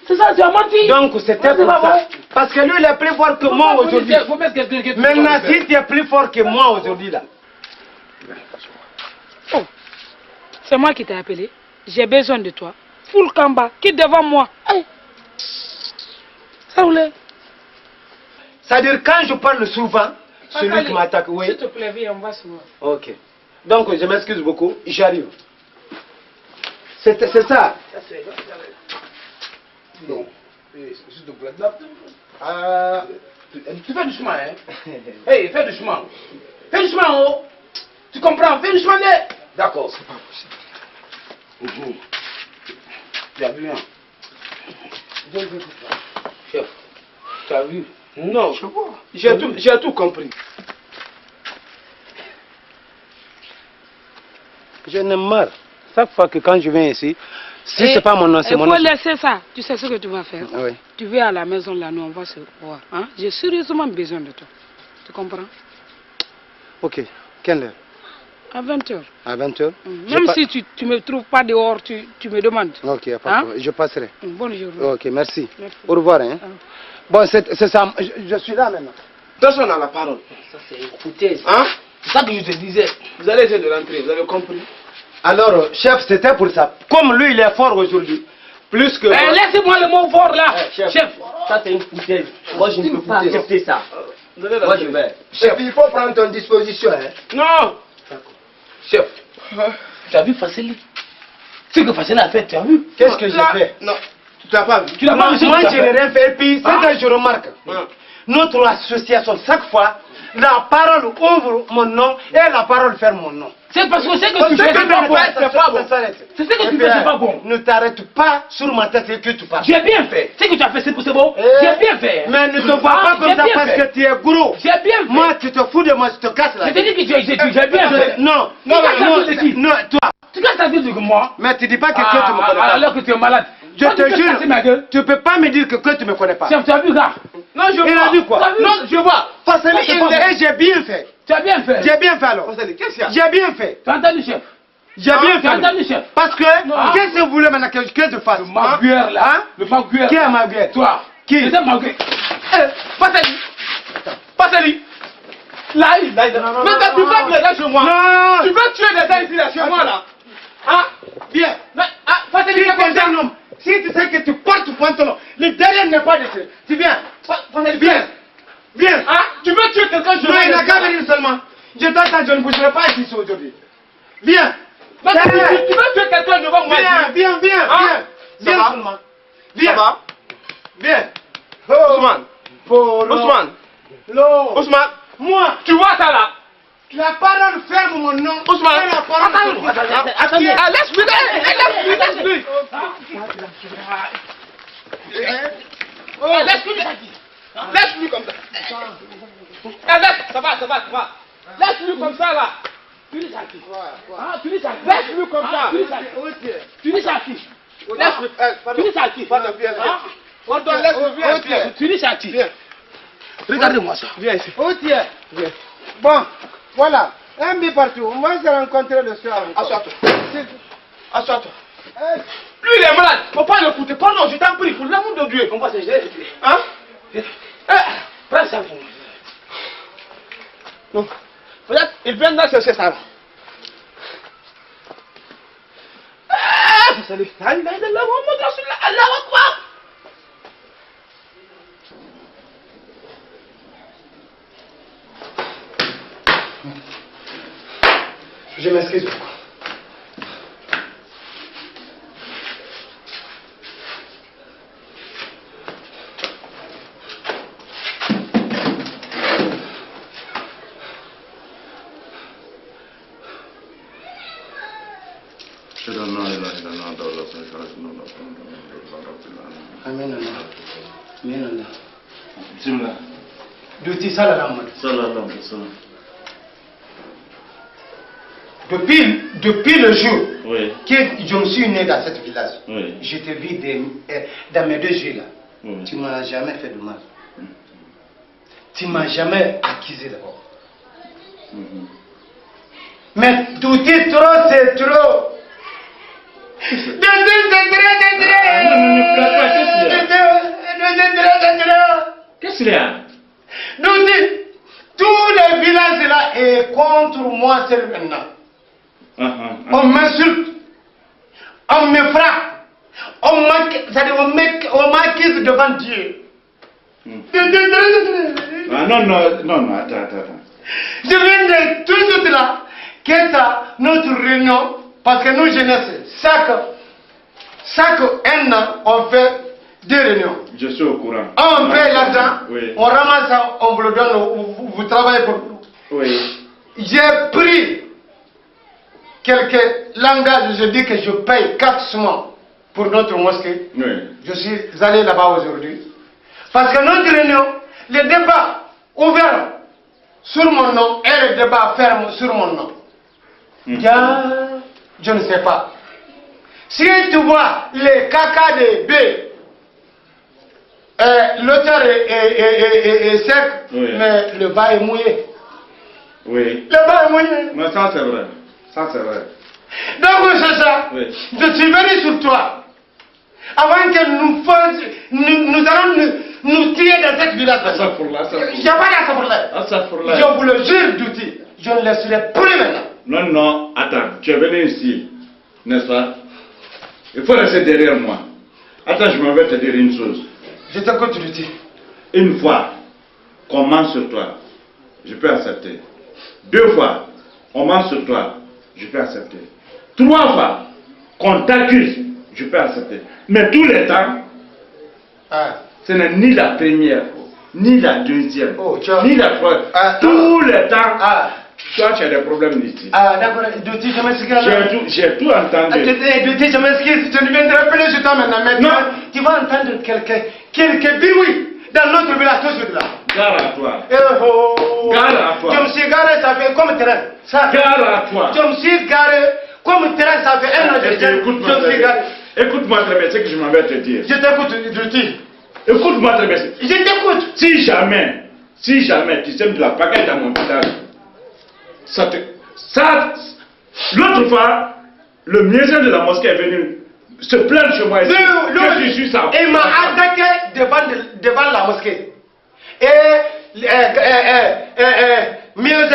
[SPEAKER 2] C'est ça, tu as menti.
[SPEAKER 4] Donc, c'était pour ça. Parce que lui, il est plus fort que moi aujourd'hui. Maintenant, si tu es plus fort que moi aujourd'hui, là.
[SPEAKER 7] C'est moi qui t'ai appelé. J'ai besoin de toi. Full Kamba, quitte devant moi. Hey. Ça roule.
[SPEAKER 4] C'est-à-dire, quand je parle souvent, celui qui m'attaque, oui.
[SPEAKER 7] S'il te plaît, viens, on va se voir.
[SPEAKER 4] Ok. Donc, je m'excuse beaucoup, j'arrive. C'est ça.
[SPEAKER 2] Non. S'il te plaît. Tu fais du chemin, hein? Hey, fais du chemin. Fais du chemin, oh. Tu comprends? Fais du chemin, d'accord. C'est pas possible. Tu as vu, hein? Chef, tu as vu?
[SPEAKER 1] Non, j'ai tout compris.
[SPEAKER 4] Je n'ai marre. Chaque fois que quand je viens ici, si c'est pas mon nom, c'est mon nom.
[SPEAKER 7] Il faut laisser ça. Tu sais ce que tu vas faire?
[SPEAKER 4] Oui.
[SPEAKER 7] Tu viens à la maison là, nous on va se voir. Hein? J'ai sérieusement besoin de toi. Tu comprends?
[SPEAKER 4] Ok. Quelle heure?
[SPEAKER 7] À 20h.
[SPEAKER 4] À 20h?
[SPEAKER 7] Même si tu ne me trouves pas dehors, tu me demandes.
[SPEAKER 4] Ok, pas je passerai.
[SPEAKER 7] Bonne journée.
[SPEAKER 4] Ok, merci. Au revoir. Hein? Bon, c'est ça. Je suis là maintenant.
[SPEAKER 1] Personne n'a la parole.
[SPEAKER 3] Ça, c'est une foutaise.
[SPEAKER 1] Hein? C'est ça que je te disais. Vous allez essayer de rentrer, vous avez compris?
[SPEAKER 4] Alors, chef, c'était pour ça. Comme lui, il est fort aujourd'hui. Plus que...
[SPEAKER 2] laissez-moi le mot fort là.
[SPEAKER 3] Chef, ça c'est une foutaise. Moi, je ne peux pas accepter ça. Moi, je vais.
[SPEAKER 4] Chef, il faut prendre ton disposition. Hein?
[SPEAKER 1] Non.
[SPEAKER 2] Chef, Tu as vu Facile? Ce que Facile a fait, tu as vu?
[SPEAKER 4] Qu'est-ce que j'ai fait?
[SPEAKER 1] Non, tu n'as pas vu.
[SPEAKER 2] Tu n'as pas vu?
[SPEAKER 4] Moi, je n'ai rien fait. Et puis, c'est que je remarque. Notre association, chaque fois, la parole ouvre mon nom et la parole ferme mon nom.
[SPEAKER 2] C'est parce que c'est que tu fais, c'est pas bon. C'est ce que tu fais, c'est pas bon.
[SPEAKER 4] Ne t'arrête pas sur ma tête et que tu parles.
[SPEAKER 2] J'ai bien fait. Ce que tu as fait, c'est bon. J'ai bien fait.
[SPEAKER 4] Mais ne te vois pas comme ça parce que tu es gros.
[SPEAKER 2] J'ai bien fait.
[SPEAKER 4] Moi, tu te fous de moi, je te casse la
[SPEAKER 2] Je te dis que j'ai bien fait.
[SPEAKER 4] Non, toi.
[SPEAKER 2] Tu casses ta gueule de moi.
[SPEAKER 4] Mais tu dis pas que tu me connais pas.
[SPEAKER 2] Alors que tu es malade.
[SPEAKER 4] Je te jure, tu peux pas me dire que tu me connais pas.
[SPEAKER 2] Tu as vu, gars? Non, je vois.
[SPEAKER 4] Il a dit quoi?
[SPEAKER 2] Non, je vois.
[SPEAKER 4] J'ai bien fait.
[SPEAKER 2] Tu as bien fait.
[SPEAKER 4] J'ai bien fait alors.
[SPEAKER 1] Qu'est-ce qu'il y a?
[SPEAKER 4] J'ai bien fait.
[SPEAKER 2] Tu as entendu, chef?
[SPEAKER 4] J'ai bien fait.
[SPEAKER 2] Tu as entendu, chef?
[SPEAKER 4] Parce que, qu'est-ce que vous voulez maintenant que je fasse?
[SPEAKER 2] Le magueur là. Le magueur.
[SPEAKER 4] Qui est magueur?
[SPEAKER 2] Toi.
[SPEAKER 4] Qui?
[SPEAKER 2] C'est magueur. Passez-lui. Passez-lui. Là, mais tu vas me laisser chez moi.
[SPEAKER 4] Non.
[SPEAKER 2] Tu veux tuer les gens ici, là, chez moi, là. Ah,
[SPEAKER 4] bien.
[SPEAKER 2] Passez-lui, c'est comme ça.
[SPEAKER 4] Si tu sais que tu portes pantalon, le derrière n'est pas dessus. Tu viens. Viens. Viens.
[SPEAKER 2] Ah, tu veux tuer quelqu'un, je
[SPEAKER 4] non, il n'a qu'à venir seulement. Je t'attends, je ne bougerai pas ici aujourd'hui. Viens.
[SPEAKER 2] Tu veux tuer quelqu'un devant moi?
[SPEAKER 4] Viens seulement. Viens.
[SPEAKER 1] Ça va?
[SPEAKER 4] Viens.
[SPEAKER 1] Ousmane. Ousmane. Ousmane.
[SPEAKER 4] Moi.
[SPEAKER 2] Tu vois ça là?
[SPEAKER 4] La parole ferme mon nom.
[SPEAKER 1] Ousmane.
[SPEAKER 4] La parole
[SPEAKER 2] attendez. Laisse-lui. Laisse-lui comme ça. Ça va. Laisse-lui comme ça là. Tu dis ça qui? Laisse-lui comme ça. Tu dis ça qui? Tu dis ça qui? Tu dis ça qui? Regardez-moi ça.
[SPEAKER 4] Viens ici. Où tu es? Viens. Bon, voilà. Un bi partout. On va se rencontrer le soir.
[SPEAKER 1] Assois-toi.
[SPEAKER 2] Lui il est malade. Faut pas l'écouter. Pardon, je t'en prie. Pour l'amour de Dieu. Comment c'est? Hein? Prends ça pour moi. Non. Peut-être il vient dans ce ça. Salut.
[SPEAKER 4] Je m'excuse. Amen. Depuis le jour que je me suis né dans ce village, je te vis dans mes deux yeux là. Tu ne m'as jamais fait de mal. Tu ne m'as jamais accusé d'abord. Mais tout est trop, c'est trop.
[SPEAKER 10] Qu'est-ce qu'il y a?
[SPEAKER 4] Tout le village là est contre moi seul maintenant. On m'insulte, on me frappe, on m'accuse devant Dieu.
[SPEAKER 10] Non, attends.
[SPEAKER 4] Je viens de tout de suite là, que ça, notre réunion, parce que nous jeunesse, chaque un an, on fait 2 réunions.
[SPEAKER 10] Je suis au courant.
[SPEAKER 4] On paie l'argent, on ramasse ça, on vous le donne, vous travaillez pour nous.
[SPEAKER 10] Oui.
[SPEAKER 4] J'ai pris quelques langages, je dis que je paye 4 semaines pour notre mosquée. Je suis allé là-bas aujourd'hui. Parce que notre réunion, le débat ouvert sur mon nom et le débat ferme sur mon nom. Je ne sais pas. Si tu vois les caca de B, l'auteur est sec, mais le bas est mouillé.
[SPEAKER 10] Oui.
[SPEAKER 4] Le bas est mouillé.
[SPEAKER 10] Mais ça c'est vrai.
[SPEAKER 4] Donc c'est ça. Je suis venu sur toi. Avant que nous allons nous tirer dans cette village. Il n'y a pas d'assafourla. Je vous le jure, Douti. Je ne laisserai plus maintenant.
[SPEAKER 10] Non, attends. Tu es venu ici, n'est-ce pas? Il faut rester derrière moi. Attends, je m'en vais te dire une chose.
[SPEAKER 4] Je t'écoute, Douti.
[SPEAKER 10] Une fois qu'on ment sur toi, je peux accepter. 2 fois, on ment sur toi, je peux accepter. 3 fois qu'on t'accuse, je peux accepter. Mais tous les temps, ce n'est ni la première, ni la deuxième, ni la troisième. Tous les temps, toi tu as des problèmes ici.
[SPEAKER 4] D'accord, Douti, je m'excuse.
[SPEAKER 10] J'ai tout entendu.
[SPEAKER 4] Douti, je m'excuse, tu ne viendras plus sur toi maintenant. Non. Tu vas entendre quelques bruits dans notre village tout de suite là.
[SPEAKER 10] Gare à toi.
[SPEAKER 4] Gare à toi. Je me suis garé, ça fait comme train.
[SPEAKER 10] Gare à toi.
[SPEAKER 4] Je me suis garé comme train, ça fait 1 an de temps.
[SPEAKER 10] Écoute-moi très bien ce que je m'en vais te dire.
[SPEAKER 4] Je t'écoute, Douti.
[SPEAKER 10] Écoute-moi très bien.
[SPEAKER 4] Je t'écoute.
[SPEAKER 10] Si jamais tu sèmes de la pagaille dans mon village, l'autre fois, le ministre de la mosquée est venu se plaindre chez moi ici.
[SPEAKER 4] Il m'a attaqué devant la mosquée. Mieux,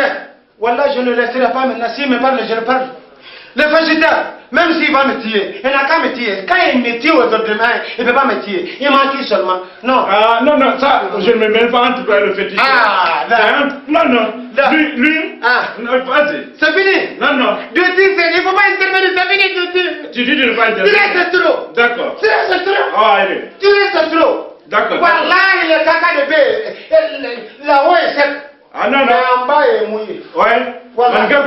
[SPEAKER 4] voilà, je ne laisserai pas maintenant. S'il me parle, je le parle. Le végétal, même s'il va me tuer, il n'a qu'à me tuer. Quand il me tue aujourd'hui, il ne peut pas me tuer. Il m'a tué seulement. Non.
[SPEAKER 10] Non, ça, je ne me mets pas entre toi et le fétiche. Non. Lui. Vas-y.
[SPEAKER 4] C'est fini.
[SPEAKER 10] Non.
[SPEAKER 4] Il ne faut pas intervenir, c'est fini, Douti.
[SPEAKER 10] Tu dis de ne pas intervenir.
[SPEAKER 4] Tu restes trop.
[SPEAKER 10] D'accord.
[SPEAKER 4] Tu restes trop.
[SPEAKER 10] Allez.
[SPEAKER 4] Tu restes trop.
[SPEAKER 10] D'accord.
[SPEAKER 4] Voilà, il est caca de paix. Là-haut est sec.
[SPEAKER 10] Non.
[SPEAKER 4] Mais en bas est mouillé.
[SPEAKER 10] Ouais.
[SPEAKER 4] Voilà.
[SPEAKER 10] Voilà.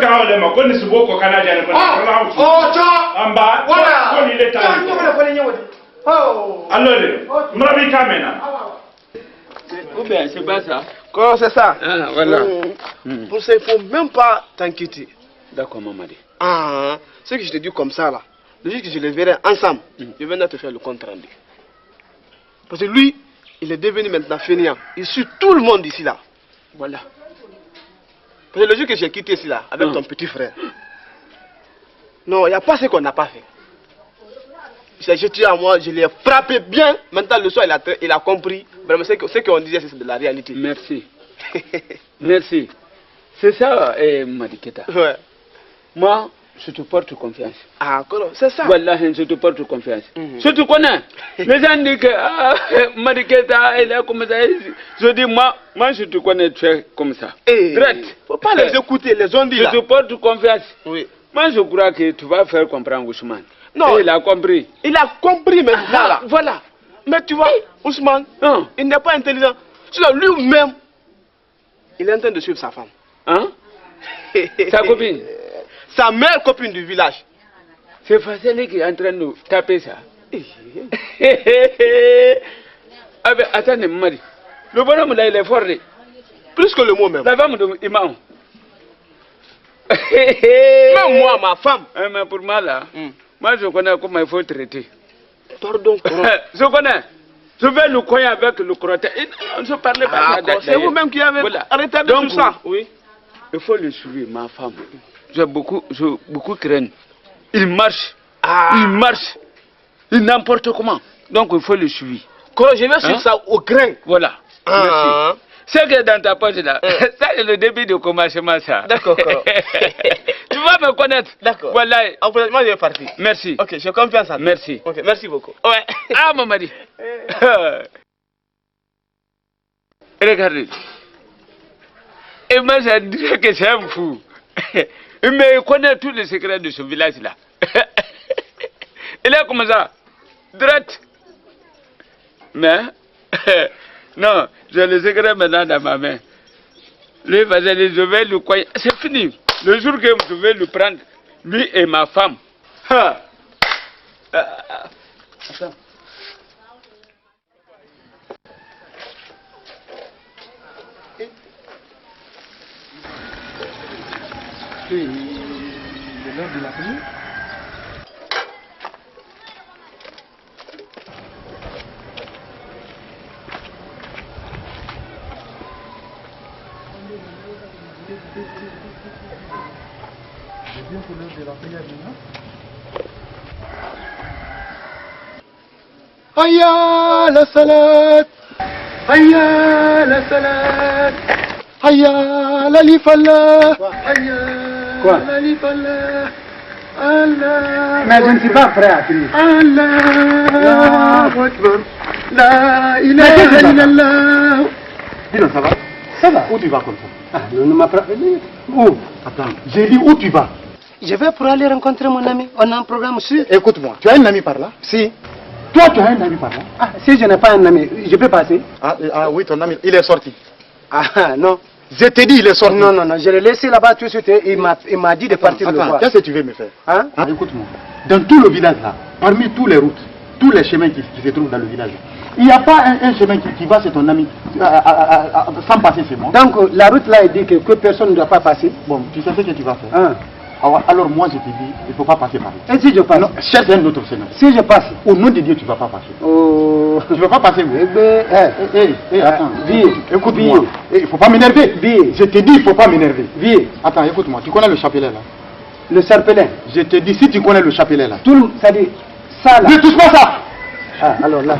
[SPEAKER 8] Ou bien c'est pas ça.
[SPEAKER 1] Comment c'est ça?
[SPEAKER 8] Voilà.
[SPEAKER 1] Pour ça, il ne faut même pas t'inquiéter.
[SPEAKER 8] D'accord, Mamadi.
[SPEAKER 1] Ce que je te dis comme ça là, le jour que je les verrai ensemble, je viendrai te faire le compte rendu. Parce que lui, il est devenu maintenant fainéant. Il suit tout le monde ici là.
[SPEAKER 8] Voilà.
[SPEAKER 1] Parce que le jour que j'ai quitté ici là, avec ton petit frère, non, il n'y a pas ce qu'on n'a pas fait. Il s'est jeté à moi, je l'ai frappé bien. Maintenant le soir, il a compris. Vraiment, ce qu'on disait, c'est de la réalité.
[SPEAKER 8] Merci. Merci. C'est ça, Madiketa.
[SPEAKER 1] Ouais.
[SPEAKER 8] Moi, je te porte confiance.
[SPEAKER 1] C'est ça.
[SPEAKER 8] Voilà, je te porte confiance. Je te connais. Les gens disent que Madiketa, elle est comme ça. Je dis, moi, je te connais, tu es comme ça.
[SPEAKER 1] Direct. Faut pas les écouter, les ont dit là.
[SPEAKER 8] Je te porte confiance.
[SPEAKER 1] Oui.
[SPEAKER 8] Moi, je crois que tu vas faire comprendre Ousmane.
[SPEAKER 1] Non.
[SPEAKER 8] Il a compris.
[SPEAKER 1] Il a compris maintenant là.
[SPEAKER 8] Voilà.
[SPEAKER 1] Mais tu vois, Ousmane, il n'est pas intelligent. Lui-même, il est en train de suivre sa femme.
[SPEAKER 8] Sa copine?
[SPEAKER 1] Sa meilleure copine du village.
[SPEAKER 8] C'est facile qui est en train de taper ça. Ah ben, attendez, Mari. Le bonhomme là, il est fort.
[SPEAKER 1] Plus que le mot même.
[SPEAKER 8] La femme de Imam.
[SPEAKER 1] Même moi, ma femme.
[SPEAKER 8] Mais pour moi là, moi je connais comment il faut traiter.
[SPEAKER 1] Pardon.
[SPEAKER 8] Je connais. Je vais le coin avec le crotté. On ne se parlait pas.
[SPEAKER 1] C'est vous-même qui avez arrêté avec tout ça.
[SPEAKER 8] Oui. Il faut le suivre, ma femme. J'ai beaucoup craint. Il marche. Il marche. Il n'importe comment. Donc il faut le suivre.
[SPEAKER 1] Je vais suivre ça au grain.
[SPEAKER 8] Voilà. Merci. C'est que dans ta poche là, ça c'est le début de commencement ça.
[SPEAKER 1] D'accord.
[SPEAKER 8] Tu vas me connaître.
[SPEAKER 1] D'accord.
[SPEAKER 8] Voilà.
[SPEAKER 1] Moi je vais partir.
[SPEAKER 8] Merci.
[SPEAKER 1] Ok, j'ai confiance en toi.
[SPEAKER 8] Merci.
[SPEAKER 1] Ok, merci beaucoup.
[SPEAKER 8] Ouais. Ah, Mamadi. Regardez. Et moi je dirais que c'est un fou. Mais il connaît tous les secrets de ce village là. Il est comme ça. Direct. Mais. Non, j'ai le secret maintenant dans ma main. Lui, je vais le croire. C'est fini. Le jour que je vais le prendre, lui et ma femme. Attends.
[SPEAKER 4] C'est l'heure de la prière. C'est bientôt l'heure de la prière maintenant. Hayya la salat, hayya la salat, hayya la lifallah, hayya la lifallah, Allah. Mais je ne suis pas prêt à prier. Allah Akbar, la ilaha illallah. Dis-le, ça va? Ça va? Où tu vas comme ça? Ah, ne m'as pas... Où? Attends, j'ai dit où tu vas? Je vais pour aller rencontrer mon ami. On a un programme sûr.
[SPEAKER 5] Écoute-moi, tu as un ami par là?
[SPEAKER 4] Si.
[SPEAKER 5] Toi, tu as un ami par là?
[SPEAKER 4] Ah, si je n'ai pas un ami, je peux passer?
[SPEAKER 5] Ah oui, ton ami, il est sorti.
[SPEAKER 4] Ah non.
[SPEAKER 5] Je t'ai dit, il est sorti.
[SPEAKER 4] Non, je l'ai laissé là-bas tout de suite. Il m'a dit de partir le voir.
[SPEAKER 5] Qu'est-ce que tu veux me faire?
[SPEAKER 4] Hein?
[SPEAKER 5] Écoute-moi, dans tout le village là, parmi toutes les routes, tous les chemins qui se trouvent dans le village, il n'y a pas un chemin qui va chez ton ami sans passer chez moi.
[SPEAKER 4] Donc la route là, il dit que personne ne doit pas passer.
[SPEAKER 5] Bon, tu sais ce que tu vas faire?
[SPEAKER 4] Hein?
[SPEAKER 5] Alors moi je te dis, il ne faut pas passer par là.
[SPEAKER 4] Et si je passe?
[SPEAKER 5] Non, cherche un autre chemin.
[SPEAKER 4] Si je passe?
[SPEAKER 5] Au nom de Dieu, tu ne vas pas passer.
[SPEAKER 4] Oh.
[SPEAKER 5] Tu ne vas pas passer, oui. Attends. Écoute-moi. Il ne faut pas m'énerver. Je te dis, il ne faut pas m'énerver. Attends, écoute-moi. Tu connais le chapelet là?
[SPEAKER 4] Le chapelet?
[SPEAKER 5] Je te dis, si tu connais le chapelet là.
[SPEAKER 4] Ça dit, ça là.
[SPEAKER 5] Ne touche pas ça!
[SPEAKER 4] Ah, alors là.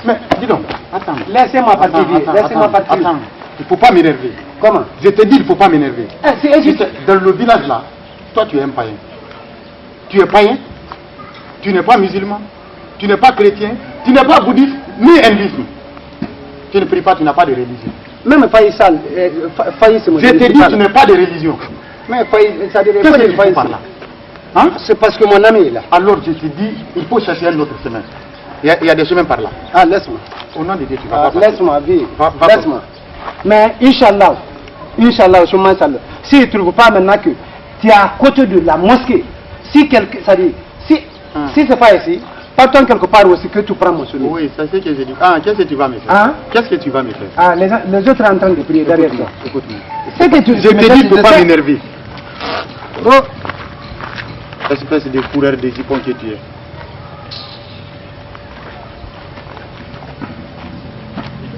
[SPEAKER 5] Mais dis donc, attends.
[SPEAKER 4] Laissez-moi partir. Laissez-moi partir.
[SPEAKER 5] Attends, il ne faut pas m'énerver.
[SPEAKER 4] Comment?
[SPEAKER 5] Je te dis, il ne faut pas m'énerver. Dans le village là, toi tu es un païen. Tu es païen, tu n'es pas musulman, tu n'es pas chrétien, tu n'es pas bouddhiste, ni hindouisme. Tu ne pries pas, tu n'as pas de religion.
[SPEAKER 4] Même Faïsal,
[SPEAKER 5] je te dis, tu n'es pas de religion.
[SPEAKER 4] Mais Faïsal, ça dirait
[SPEAKER 5] qu'est-ce que tu fais par là? Hein?
[SPEAKER 4] C'est parce que mon ami est là.
[SPEAKER 5] Alors je te dis, il faut chercher un autre chemin. Il y a des chemins par là.
[SPEAKER 4] Ah, laisse-moi.
[SPEAKER 5] Au nom de Dieu, tu vas pas.
[SPEAKER 4] Laisse-moi, laisse-moi. Mais Inch'Allah, si tu ne trouves pas maintenant que tu es à côté de la mosquée, si c'est pas ici, partons quelque part aussi que tu prends mon soulier.
[SPEAKER 5] Oui, c'est ce que j'ai dit. Ah, qu'est-ce que tu vas me faire? Hein? Qu'est-ce que tu vas me faire?
[SPEAKER 4] Ah, les autres sont en train de prier derrière toi.
[SPEAKER 5] Écoute-moi.
[SPEAKER 4] Je te dis,
[SPEAKER 5] il ne faut pas m'énerver. Oh. Espèce de coureur des jupons que tu es.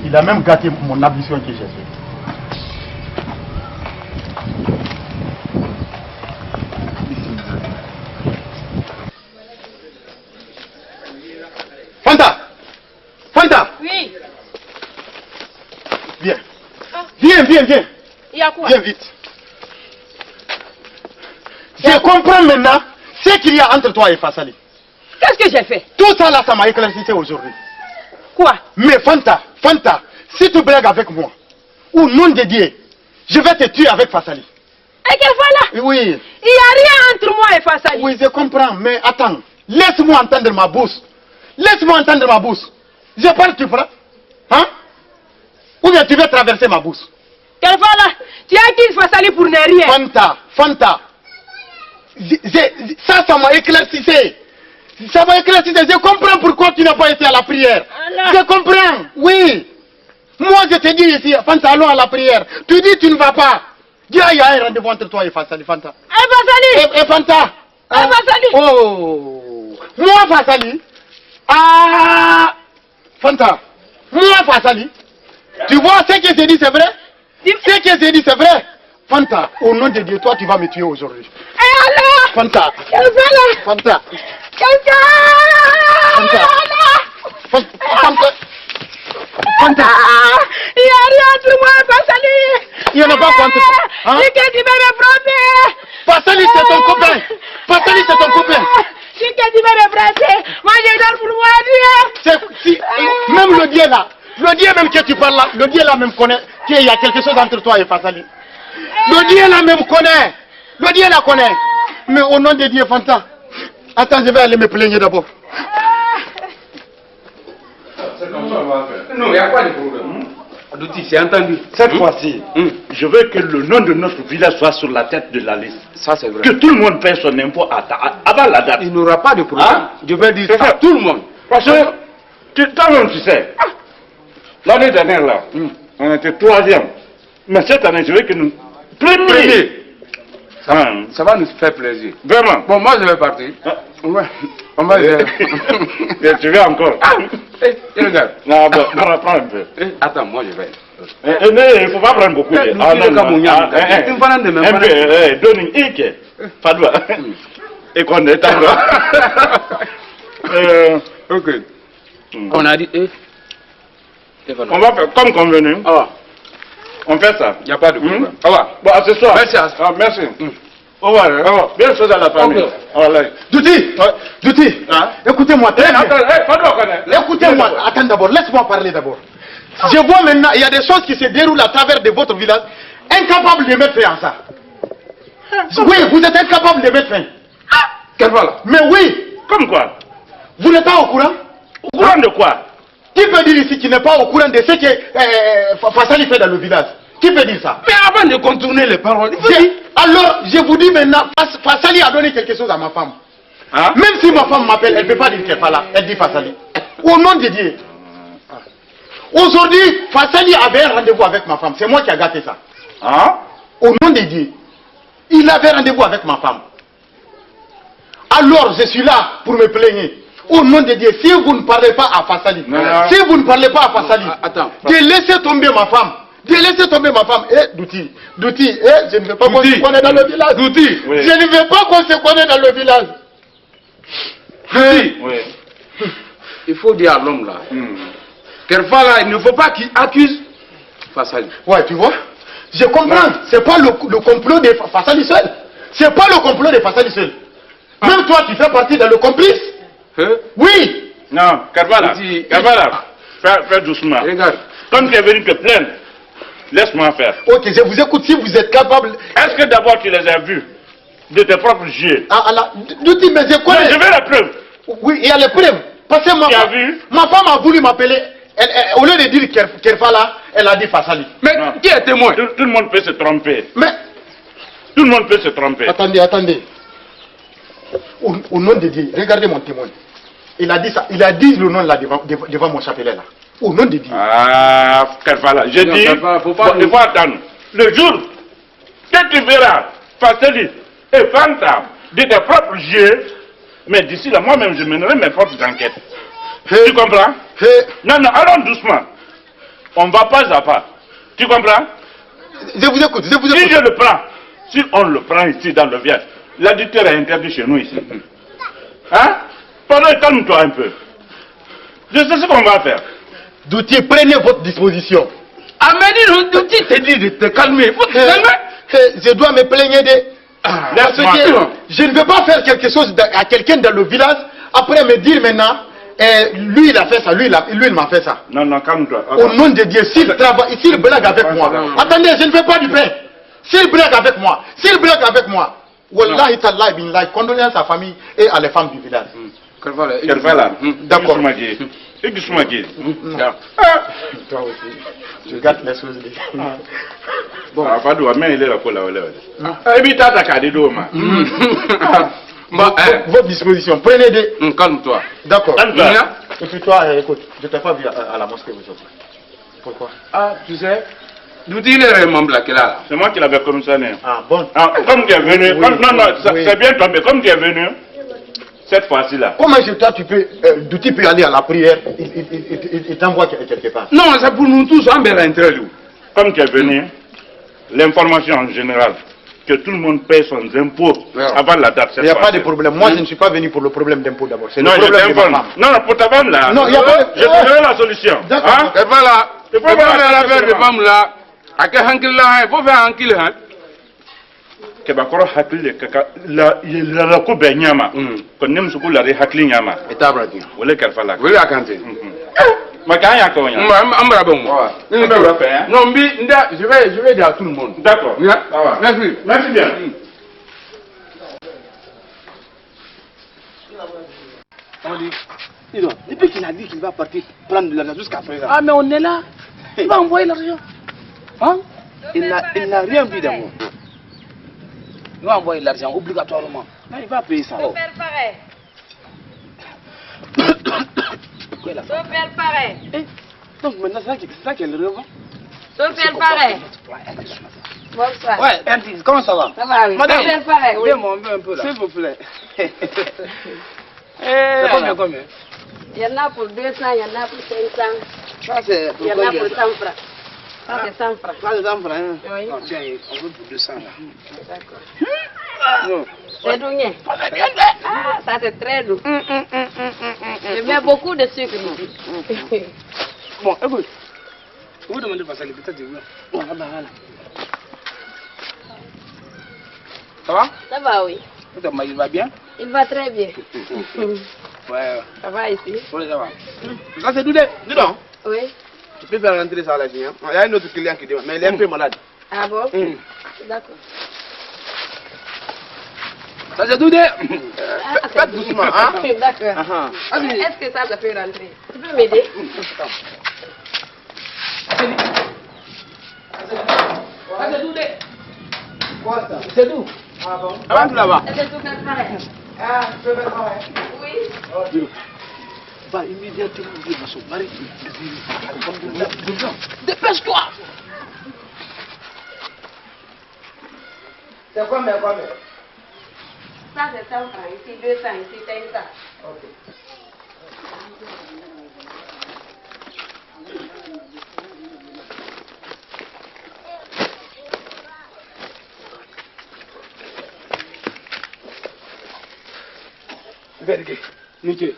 [SPEAKER 5] Il a même gâté mon ambition que j'ai fait. Fanta!
[SPEAKER 6] Oui.
[SPEAKER 5] Viens.
[SPEAKER 6] Ah.
[SPEAKER 5] Viens.
[SPEAKER 6] Il y a quoi?
[SPEAKER 5] Viens vite. Je comprends maintenant ce qu'il y a entre toi et Fassali.
[SPEAKER 6] Qu'est-ce que j'ai fait?
[SPEAKER 5] Tout ça là, ça m'a éclairci aujourd'hui.
[SPEAKER 6] Quoi?
[SPEAKER 5] Mais Fanta, si tu blagues avec moi, au nom de Dieu, je vais te tuer avec Fassali.
[SPEAKER 6] Et quelle fois là?
[SPEAKER 5] Oui.
[SPEAKER 6] Il n'y a rien entre moi et Fassali.
[SPEAKER 5] Oui, je comprends, mais attends. Laisse-moi entendre ma bouche. Je parle, tu feras. Hein? Ou bien tu veux traverser ma bouche.
[SPEAKER 6] Quelle fois là? Tu as qui Fassali pour ne rien?
[SPEAKER 5] Fanta. Ça m'a éclairci. Je comprends pourquoi tu n'as pas été à la prière. Allah. Je comprends, oui. Moi je te dis ici, Fanta, allons à la prière. Tu dis tu ne vas pas. Dis, il y a un rendez-vous entre toi et Fassali, Fanta.
[SPEAKER 6] Fassali.
[SPEAKER 5] Et Fanta.
[SPEAKER 6] Fassali.
[SPEAKER 5] Oh. Moi Fassali. Ah. Fanta. Moi Fassali. Tu vois ce que j'ai dit, c'est vrai? Ce que j'ai dit, c'est vrai? Fanta, au nom de Dieu, toi tu vas me tuer aujourd'hui. Fanta. Fanta.
[SPEAKER 6] Fanta. Il n'y a rien entre moi et Fassali.
[SPEAKER 5] Il n'y en a pas contre toi. Hein?
[SPEAKER 6] Tu veux me frapper.
[SPEAKER 5] Fassali, c'est ton copain.
[SPEAKER 6] Si tu veux me frapper, moi je donne pour moi.
[SPEAKER 5] Même le Dieu même que tu parles là, le Dieu là même connaît qu'il y a quelque chose entre toi et Fassali. Le Dieu là même connaît. Le Dieu là connaît. Mais au nom de Dieu, Fanta, attends, je vais aller me plaigner d'abord.
[SPEAKER 2] C'est comme ça, on va faire. Non, il n'y a pas de problème. Adouti, c'est entendu.
[SPEAKER 10] Cette fois-ci, je veux que le nom de notre village soit sur la tête de la liste.
[SPEAKER 2] Ça, c'est vrai.
[SPEAKER 10] Que tout le monde paie son impôt avant la date.
[SPEAKER 2] Il n'y aura pas de problème.
[SPEAKER 10] Hein?
[SPEAKER 2] Je vais dire ça à tout le monde.
[SPEAKER 10] Parce que, toi-même, tu sais, l'année dernière, là, on était 3e. Mais cette année, je veux que nous... Premier.
[SPEAKER 2] Ça va nous faire plaisir.
[SPEAKER 10] Vraiment.
[SPEAKER 2] Bon, moi, je vais partir. On va
[SPEAKER 10] tu veux encore?
[SPEAKER 2] Regarde.
[SPEAKER 10] Non, bon, prends un peu.
[SPEAKER 2] Attends, moi, je vais.
[SPEAKER 10] Il ne faut pas prendre beaucoup. Un peu, donne une Fadwa. Et qu'on est en
[SPEAKER 2] ok. On a dit,
[SPEAKER 10] on va faire comme convenu. On fait ça.
[SPEAKER 2] Il n'y a pas de problème.
[SPEAKER 10] Bon, à ce soir.
[SPEAKER 2] Merci.
[SPEAKER 10] Merci. Au revoir. Bien chose à la famille.
[SPEAKER 5] Douti, écoutez-moi. Écoutez-moi. Attends d'abord, laisse-moi parler d'abord. Je vois maintenant, il y a des choses qui se déroulent à travers de votre village, incapables de mettre fin à ça. Oui, vous êtes incapable de mettre fin.
[SPEAKER 10] Kerfala.
[SPEAKER 5] Mais oui.
[SPEAKER 10] Comme quoi?
[SPEAKER 5] Vous n'êtes pas au courant?
[SPEAKER 10] Au courant de quoi?
[SPEAKER 5] Qui peut dire ici qu'il n'est pas au courant de ce que Fassali fait dans le village? Qui peut dire ça?
[SPEAKER 2] Mais avant de contourner les paroles,
[SPEAKER 5] alors, je vous dis maintenant, Fassali a donné quelque chose à ma femme.
[SPEAKER 10] Hein?
[SPEAKER 5] Même si ma femme m'appelle, elle ne peut pas dire qu'elle n'est pas là. Elle dit Fassali. Au nom de Dieu. Aujourd'hui, Fassali avait un rendez-vous avec ma femme. C'est moi qui ai gâté ça.
[SPEAKER 10] Hein?
[SPEAKER 5] Au nom de Dieu. Il avait rendez-vous avec ma femme. Alors, je suis là pour me plaigner. Au nom de Dieu, si vous ne parlez pas à Fassali, si vous ne parlez pas à Fassali, de laisser tomber ma femme. De laisser tomber ma femme. Douti, je ne veux pas qu'on se connaisse dans le village.
[SPEAKER 2] Douti,
[SPEAKER 5] oui. Je ne veux pas qu'on se connaisse dans le village.
[SPEAKER 2] Douti, oui. Il faut dire à l'homme là. Kerfala, il ne faut pas qu'il accuse Fassali.
[SPEAKER 5] Ouais, tu vois. Je comprends. C'est pas le complot de Fassali seul. C'est pas le complot de Fassali seul. Même toi, tu fais partie de le complice. Oui.
[SPEAKER 10] Non, Kerfala, fais doucement.
[SPEAKER 2] Regarde.
[SPEAKER 10] Comme tu es venu te plaindre, laisse-moi faire.
[SPEAKER 5] Ok, je vous écoute si vous êtes capable.
[SPEAKER 10] Est-ce que d'abord tu les as vus de tes propres yeux?
[SPEAKER 5] Douti, mais je connais.
[SPEAKER 10] Mais je veux la preuve.
[SPEAKER 5] Oui, il y a les preuves. Parce que ma femme a voulu m'appeler. Au lieu de dire Kerfala, elle a dit Fassali.
[SPEAKER 2] Mais qui est témoin?
[SPEAKER 10] Tout le monde peut se tromper.
[SPEAKER 5] Mais
[SPEAKER 10] tout le monde peut se tromper.
[SPEAKER 5] Attendez. Au nom de Dieu, regardez mon témoin. Il a dit ça. Il a dit le nom là devant mon chapelet là. Au nom de Dieu.
[SPEAKER 10] Ah, Kerfala, je dis, il faut attendre. Le jour que tu verras Fassali et Fanta de tes propres yeux, mais d'ici là, moi-même, je mènerai mes propres enquêtes. Tu comprends? Non, allons doucement. On va pas à pas. Tu comprends?
[SPEAKER 5] Je vous écoute,
[SPEAKER 10] Si je le prends, si on le prend ici dans le village, l'additeur est interdit chez nous ici. Hein? Pardon, calme-toi un peu. Je sais ce qu'on va faire.
[SPEAKER 5] Douti, prenez votre disposition.
[SPEAKER 2] Amélie, Douti te dit de te calmer. Faut te calmer.
[SPEAKER 5] Je dois me plaigner de... Parce que je ne veux pas faire quelque chose à quelqu'un dans le village, après me dire maintenant, lui il a fait ça, lui il m'a fait ça.
[SPEAKER 10] Non, calme-toi.
[SPEAKER 5] Au nom de Dieu, s'il travaille, s'il blague avec moi, attendez, je ne fais pas du pain. S'il blague avec moi, wallahi tallahi billahi, condoléances à sa famille et à les femmes du village.
[SPEAKER 10] Kerfala,
[SPEAKER 5] d'accord.
[SPEAKER 10] Toi
[SPEAKER 5] aussi, je gâte les choses.
[SPEAKER 10] Bon, mais il est là pour la
[SPEAKER 5] votre disposition, prenez des...
[SPEAKER 2] Calme-toi.
[SPEAKER 5] D'accord. Et puis toi, écoute, je t'ai pas vu à la mosquée aujourd'hui. Pourquoi?
[SPEAKER 2] Ah, tu sais, Douti il est vraiment blaqué là.
[SPEAKER 10] C'est moi qui l'avais commissionné.
[SPEAKER 5] Ah bon.
[SPEAKER 10] Comme tu es venu, c'est bien tombé, comme tu es venu, cette fois-ci là.
[SPEAKER 5] Comment toi tu peux, Douti peut aller à la prière, il t'envoie quelque part?
[SPEAKER 2] Non, c'est pour nous tous, on va rentrer.
[SPEAKER 10] Comme tu es venu, l'information en général, que tout le monde paie son impôt avant la date.
[SPEAKER 5] Il n'y a pas de problème. Moi, je ne suis pas venu pour le problème d'impôt d'abord. C'est
[SPEAKER 10] non,
[SPEAKER 5] le problème de ma femme.
[SPEAKER 10] Non, pour ta femme là.
[SPEAKER 5] Non, il n'y a pas de...
[SPEAKER 10] Je te donnerai la solution.
[SPEAKER 5] D'accord.
[SPEAKER 2] Et voilà. Il faut faire l'affaire de femme là. À quel hankel là, il faut faire un hankel.
[SPEAKER 10] Kebakoro hakili la ko be nyama ko nem su ko la re hakili nyama
[SPEAKER 2] etabrati
[SPEAKER 10] wala Kerfala
[SPEAKER 2] wala akante
[SPEAKER 10] makanya ko nya
[SPEAKER 2] ambra bon non bi nda je vais dire à tout le monde.
[SPEAKER 10] D'accord. Merci bien.
[SPEAKER 1] Dis donc, depuis qu'il a dit qu'il va partir prendre de l'argent jusqu'à présent.
[SPEAKER 7] Ah mais on est là. Il va envoyer l'argent. Hein?
[SPEAKER 1] Il n'a rien vu d'abord. Il va envoyer l'argent obligatoirement. Là, il va payer ça.
[SPEAKER 6] Son père pareil. Son père pareil.
[SPEAKER 1] Donc maintenant, c'est ça qu'elle revend.
[SPEAKER 6] Son père pareil. Bonsoir.
[SPEAKER 1] Ouais, comment ça va?
[SPEAKER 6] Ça va, oui.
[SPEAKER 1] Madame,
[SPEAKER 6] son père pareil, oui.
[SPEAKER 1] Viens-moi un peu là. S'il vous plaît. C'est combien?
[SPEAKER 6] Il y en a pour 200, il y en a pour 500.
[SPEAKER 1] Ça, c'est
[SPEAKER 6] il y en a pour 100 francs. Ça, c'est 100 francs.
[SPEAKER 1] Ça, c'est 100 francs. Hein?
[SPEAKER 6] Oui.
[SPEAKER 1] Non, tiens, on veut pour 200 là.
[SPEAKER 6] D'accord. C'est doux. Ah, ça, c'est très doux. Je mets beaucoup de sucre ici.
[SPEAKER 1] Bon, écoute. Vous demandez pas ça, peut-être. Voilà. Ça va?
[SPEAKER 6] Ça va, oui.
[SPEAKER 1] Il va bien?
[SPEAKER 6] Il va très bien.
[SPEAKER 1] Ouais.
[SPEAKER 6] Ça va ici?
[SPEAKER 1] Oui, ça va. Ça, c'est Doudé. Dis donc.
[SPEAKER 6] Oui.
[SPEAKER 1] Tu peux faire rentrer ça là, il y a un autre client qui demande, mais il est un peu malade.
[SPEAKER 6] Ah bon? D'accord.
[SPEAKER 2] Ça c'est tout. Faites doucement, hein.
[SPEAKER 6] D'accord. Est-ce que ça peut rentrer? Tu peux m'aider?
[SPEAKER 2] C'est tout.
[SPEAKER 4] Ah bon?
[SPEAKER 1] Avance là-bas.
[SPEAKER 6] C'est tout fait pareil.
[SPEAKER 4] Ah, je vais travailler.
[SPEAKER 6] Oui.
[SPEAKER 2] Va immédiatement dire à son mari. Dépêche-toi.
[SPEAKER 4] C'est combien?
[SPEAKER 6] Ça c'est 100 francs, ici 200, ici 500.
[SPEAKER 4] Ok.
[SPEAKER 2] Vergue.
[SPEAKER 8] Niké.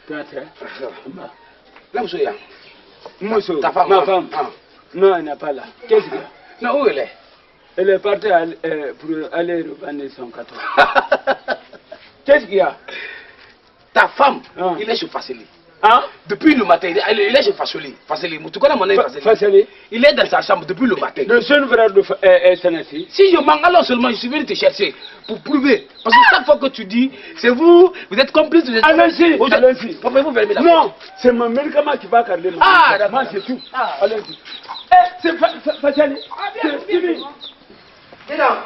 [SPEAKER 2] Là, monsieur Yang.
[SPEAKER 8] Monsieur,
[SPEAKER 2] Ta femme.
[SPEAKER 8] ma femme. Non, elle n'est pas là. Qu'est-ce qu'il y a?
[SPEAKER 2] Non, où elle est?
[SPEAKER 8] Elle est partie pour aller revendre son cadeau. Qu'est-ce qu'il y a?
[SPEAKER 2] Ta femme, il est chez Fasseli.
[SPEAKER 8] Hein?
[SPEAKER 2] Depuis le matin, il est chez Fasseli. Tu connais mon nom
[SPEAKER 8] Fasseli?
[SPEAKER 2] Il est dans sa chambre depuis le matin.
[SPEAKER 8] Le jeune frère de Senassi.
[SPEAKER 2] Si je manque alors seulement, je suis venu te chercher pour prouver. Parce que chaque fois que tu dis, c'est vous êtes complice.
[SPEAKER 8] Allez-y, allez-y.
[SPEAKER 2] Pouvez-vous fermer la porte?
[SPEAKER 8] Non, c'est mon médicament qui va garder le
[SPEAKER 2] Ah, d'accord.
[SPEAKER 8] moi, c'est tout. Allez-y. C'est Fasseli. C'est fini.
[SPEAKER 4] Dis donc.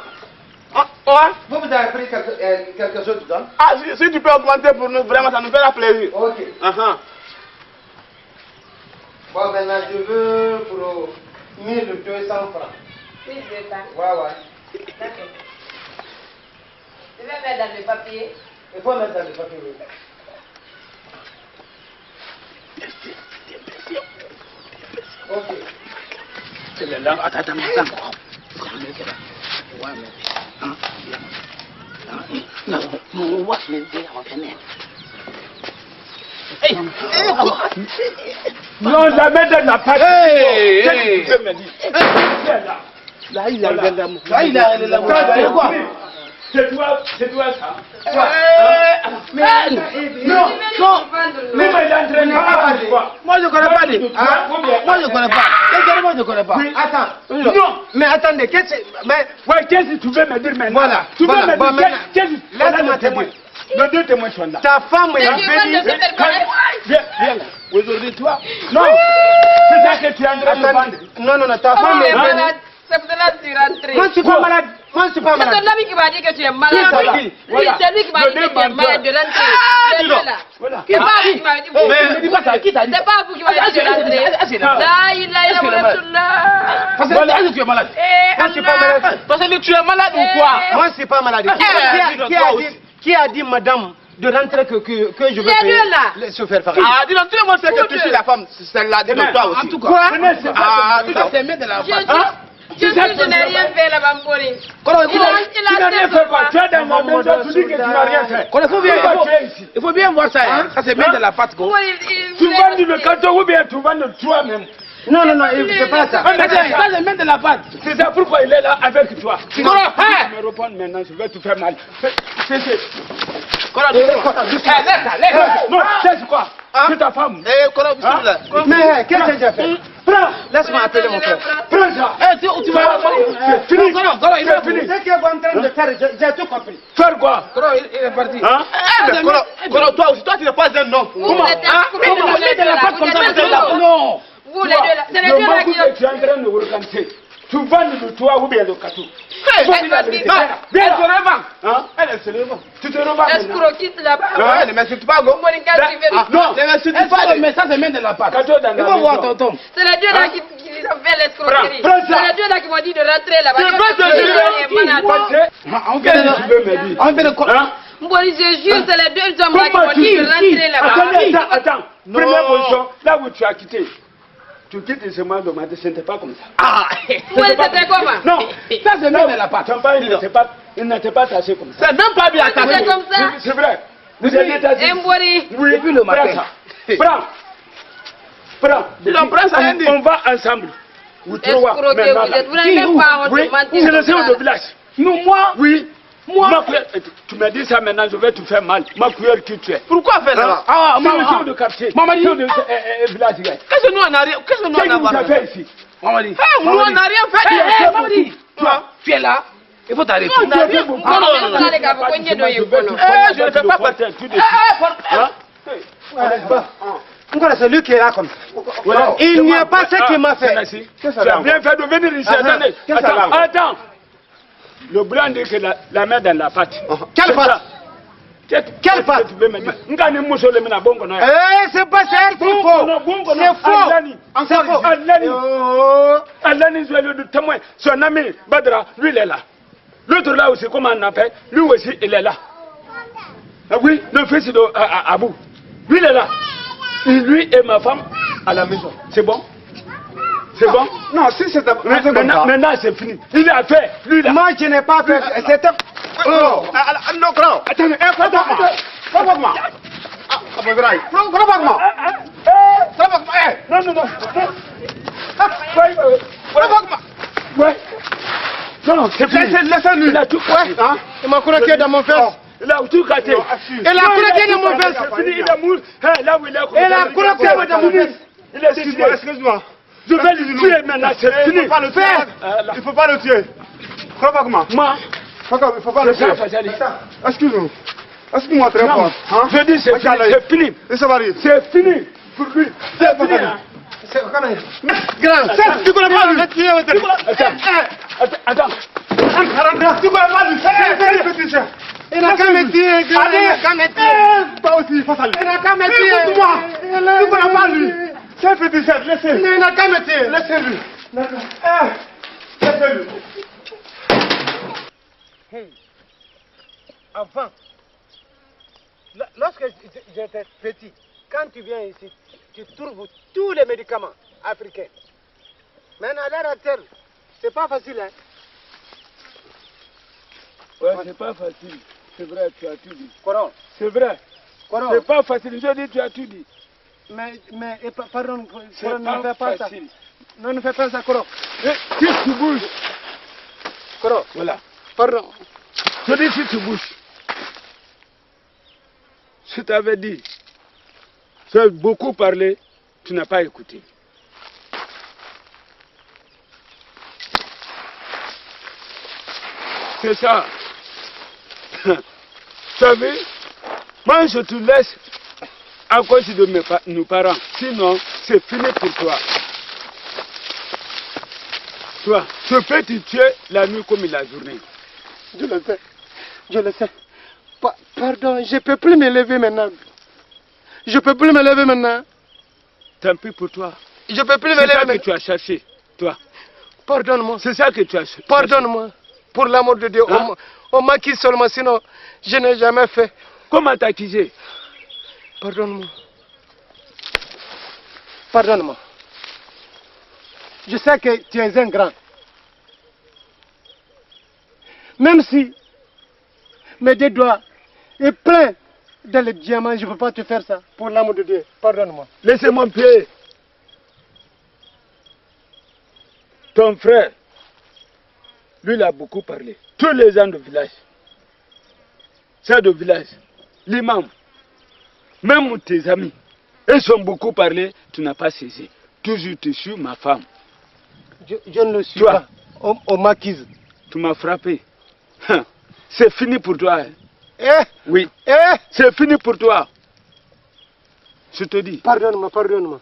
[SPEAKER 4] Vous avez pris quelque chose dedans?
[SPEAKER 1] Ah, si tu peux augmenter pour nous, vraiment, ça nous fera plaisir.
[SPEAKER 4] Ok. Bon, maintenant, je veux pour 1200 francs.
[SPEAKER 6] 1200?
[SPEAKER 4] Ouais.
[SPEAKER 6] D'accord. Je vais mettre dans le papier.
[SPEAKER 4] Il faut mettre dans le papier, oui. Ok.
[SPEAKER 2] C'est le langue. Attends.
[SPEAKER 8] Non, jamais de la pâte.
[SPEAKER 2] Là, il a quoi?
[SPEAKER 8] C'est toi ça.
[SPEAKER 2] Non.
[SPEAKER 4] Moi je connais pas. Moi je connais pas. Attends.
[SPEAKER 8] Non.
[SPEAKER 4] Mais attendez, qu'est-ce
[SPEAKER 8] que tu veux me dire maintenant?
[SPEAKER 4] Voilà.
[SPEAKER 8] Tu veux me dire
[SPEAKER 4] laisse-moi te dire.
[SPEAKER 8] Les deux témoins sont là.
[SPEAKER 4] Ta femme est venue.
[SPEAKER 8] Viens là. Aujourd'hui toi. Non. C'est ça que tu es en train de vendre.
[SPEAKER 4] Non, ta femme est venue.
[SPEAKER 6] C'est pour cela que tu rentres.
[SPEAKER 4] Moi je suis pas malade.
[SPEAKER 6] C'est ton ami qui m'a dit que tu es malade. C'est lui qui m'a dit que tu es malade de rentrer.
[SPEAKER 8] Voilà.
[SPEAKER 6] C'est pas vous qui m'avez dit. C'est pas vous qui m'avez dit de rentrer. Là, il a
[SPEAKER 2] Parce que tu es malade.
[SPEAKER 4] Moi je suis pas malade.
[SPEAKER 2] Parce que tu es malade ou quoi?
[SPEAKER 4] Moi je suis pas malade. Qui a dit madame de rentrer que je veux se faire faire?
[SPEAKER 1] Ah, dis donc, tout le monde sait que tu suis la femme, celle-là, dis-donc toi aussi.
[SPEAKER 2] En tout cas,
[SPEAKER 4] quoi?
[SPEAKER 2] Ça c'est mis de la face.
[SPEAKER 6] Je n'ai rien fait là-bas, Mbori.
[SPEAKER 8] Tu n'as rien fait quoi? Tu es dans ma maison, tu dis que tu n'as rien fait.
[SPEAKER 2] Il faut bien voir ça. Ça c'est mis de la face.
[SPEAKER 8] Tu vends le canton ou bien tu vends toi-même?
[SPEAKER 4] Non, c'est pas ça.
[SPEAKER 2] Ça c'est mis de la face.
[SPEAKER 8] C'est ça pourquoi il est là avec toi.
[SPEAKER 2] Tu
[SPEAKER 8] me réponds maintenant, je vais te faire mal. Non, c'est quoi? C'est ta femme.
[SPEAKER 4] Mais qu'est-ce que j'ai fait? Laisse-moi appeler mon frère.
[SPEAKER 8] Prends ça.
[SPEAKER 2] Tu vas.
[SPEAKER 8] C'est fini. C'est fini.
[SPEAKER 4] Ce que vous êtes en train de faire, j'ai tout compris.
[SPEAKER 8] Faire quoi?
[SPEAKER 2] Il est parti.
[SPEAKER 1] Toi aussi, toi tu n'es pas un homme.
[SPEAKER 6] Vous êtes escrocs.
[SPEAKER 2] Vous êtes de la face comme ça. Non.
[SPEAKER 6] Vous les deux là. C'est les deux là qui ont.
[SPEAKER 8] Tu es en train de vous regarder. Tu vends le toit ou bien le catou?
[SPEAKER 2] Viens, elle se revend.
[SPEAKER 8] Elle se revend. Tu te revends.
[SPEAKER 6] Escroquiste là-bas.
[SPEAKER 1] Non, ne m'insulte pas, go.
[SPEAKER 2] Non, ne m'insulte pas. Mais ça c'est mis de la face. Il faut voir tonton.
[SPEAKER 6] C'est les deux là qui ont fait l'escroquerie.
[SPEAKER 8] Prends ça.
[SPEAKER 6] C'est les deux là qui m'ont dit de rentrer là-bas.
[SPEAKER 2] On fait le quoi?
[SPEAKER 6] Mbori, je jure, c'est les deux hommes là qui m'ont dit de rentrer là-bas.
[SPEAKER 8] Attends. Première position, là où tu as quitté. Tu quittes ce mois de matin, ce n'était pas comme ça.
[SPEAKER 6] Ah, c'était comment?
[SPEAKER 8] Non,
[SPEAKER 2] ça c'est mis de la face.
[SPEAKER 8] Il n'était pas taché comme ça.
[SPEAKER 1] C'est même pas bien attaché.
[SPEAKER 6] C'est comme ça.
[SPEAKER 8] C'est vrai. Vous êtes taché.
[SPEAKER 6] Mbori.
[SPEAKER 8] Oui,
[SPEAKER 2] depuis le matin.
[SPEAKER 8] Prends. On va ensemble. Vous trois.
[SPEAKER 6] Vous n'avez même pas honte de mentir.
[SPEAKER 8] C'est le chef de village.
[SPEAKER 2] Nous, moi?
[SPEAKER 8] Oui. Moi, tu me dis ça maintenant, je vais te faire mal. Ma cuillère qui tu es.
[SPEAKER 1] Pourquoi faire ça?
[SPEAKER 8] C'est le chef de quartier.
[SPEAKER 2] Maman dit.
[SPEAKER 8] Village.
[SPEAKER 1] Qu'est-ce que nous on a rien? Qu'est-ce que nous on a
[SPEAKER 8] fait ici?
[SPEAKER 2] Maman dit.
[SPEAKER 1] Nous on n'a rien fait.
[SPEAKER 2] Maman dit. Tu es là. Il faut t'arrêter.
[SPEAKER 6] Non,
[SPEAKER 8] je ne fais pas porter tout de suite.
[SPEAKER 4] Encore c'est lui qui est là comme ça. Il n'y a pas ce qu'il m'a fait.
[SPEAKER 8] Tu as bien fait de venir ici. Attendez. Attends. Le blanc dit que la main dans la pâte.
[SPEAKER 4] Quelle pâte? Quelle pâte? C'est pas ça, c'est faux. C'est faux. C'est faux.
[SPEAKER 8] Alani est le témoin. Son ami Badra, lui il est là. L'autre là aussi, comment on appelle? Lui aussi il est là. Ah oui, le fils de Abou. Lui il est là. Et lui et ma femme à la maison. C'est bon? C'est bon?
[SPEAKER 5] Non, si c'était
[SPEAKER 8] maintenant c'est fini. Il a fait. Lui là.
[SPEAKER 4] Moi je n'ai pas fait. C'était.
[SPEAKER 5] Non, grand.
[SPEAKER 8] Attendez,
[SPEAKER 5] Provoque-moi. Provoque-moi.
[SPEAKER 8] Non.
[SPEAKER 5] Provoque-moi.
[SPEAKER 8] Ouais. Non, c'est fini.
[SPEAKER 5] Laissez-lui.
[SPEAKER 8] Il a tout cassé.
[SPEAKER 4] Il m'a croqué dans mon fesse.
[SPEAKER 8] Il a tout cassé.
[SPEAKER 4] Il a croqué dans mon fesse.
[SPEAKER 8] C'est fini, il est mort. Là où il est.
[SPEAKER 4] Il a croqué dans mon fesse.
[SPEAKER 8] Il est suicidé.
[SPEAKER 5] Excuse-moi.
[SPEAKER 8] Je vais le tuer maintenant, c'est fini.
[SPEAKER 5] Il ne faut pas le tuer. Il ne faut pas le tuer. Provoque-moi.
[SPEAKER 8] Moi.
[SPEAKER 5] Il ne faut pas le tuer. Excuse-moi. Excuse-moi très fort.
[SPEAKER 8] Je dis c'est fini. C'est fini pour lui. C'est fini.
[SPEAKER 4] Grand, tu connais pas lui.
[SPEAKER 8] Attends.
[SPEAKER 5] Tu connais pas lui.
[SPEAKER 4] Il n'a qu'à me tuer, grand. Il n'a qu'à me tuer.
[SPEAKER 5] Toi aussi, il faut saluer.
[SPEAKER 4] Il n'a qu'à me tuer.
[SPEAKER 5] Écoute-moi. Tu connais pas lui. C'est petit chef, laissez-le.
[SPEAKER 4] Il n'a qu'à me tuer.
[SPEAKER 5] Laissez-lui. Laissez-lui.
[SPEAKER 4] Hey. Enfant, lorsque j'étais petit, quand tu viens ici, tu trouves tous les médicaments africains. Maintenant, à l'heure actuelle, c'est pas facile, hein?
[SPEAKER 8] Ouais, c'est pas facile. C'est vrai, tu as tout dit.
[SPEAKER 4] Coron.
[SPEAKER 8] C'est vrai. C'est pas facile. Je dis, tu as tout dit.
[SPEAKER 4] Mais pardon,
[SPEAKER 8] c'est
[SPEAKER 4] ne fais pas ça.
[SPEAKER 8] Facile.
[SPEAKER 4] Non, ne fais pas ça, Coron.
[SPEAKER 8] Si tu bouges.
[SPEAKER 4] Coron.
[SPEAKER 8] Voilà.
[SPEAKER 4] Pardon.
[SPEAKER 8] Je dis, si tu bouges. Je t'avais dit. Tu as beaucoup parlé, tu n'as pas écouté. C'est ça. Tu as vu? Moi, je te laisse à cause de nos parents. Sinon, c'est fini pour toi. Toi, tu peux te tuer la nuit comme la journée.
[SPEAKER 4] Je le sais. Je le sais. Pardon, je ne peux plus me lever maintenant. Je ne peux plus me lever maintenant.
[SPEAKER 8] Tant pis pour toi.
[SPEAKER 4] Je ne peux plus me lever maintenant.
[SPEAKER 8] C'est ça que tu as cherché, toi.
[SPEAKER 4] Pardonne-moi.
[SPEAKER 8] C'est ça que tu as cherché.
[SPEAKER 4] Pardonne-moi. Pour l'amour de Dieu. Hein? On m'accuse seulement, sinon je n'ai jamais fait.
[SPEAKER 8] Comment t'accuser?
[SPEAKER 4] Pardonne-moi. Pardonne-moi. Je sais que tu es un grand. Même si mes deux doigts sont pleins dans les diamants, je ne peux pas te faire ça. Pour l'amour de Dieu, pardonne-moi.
[SPEAKER 8] Laissez-moi pied. Ton frère, lui, il a beaucoup parlé. Tous les gens du village. C'est du village. L'imam. Même tes amis. Ils ont beaucoup parlé, tu n'as pas saisi. Toujours tu suis ma femme.
[SPEAKER 4] Je ne le suis pas. On m'accuse.
[SPEAKER 8] Tu m'as frappé. C'est fini pour toi. Oui. C'est fini pour toi. Je te dis.
[SPEAKER 4] Pardonne-moi, pardonne-moi.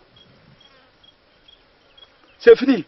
[SPEAKER 8] C'est fini.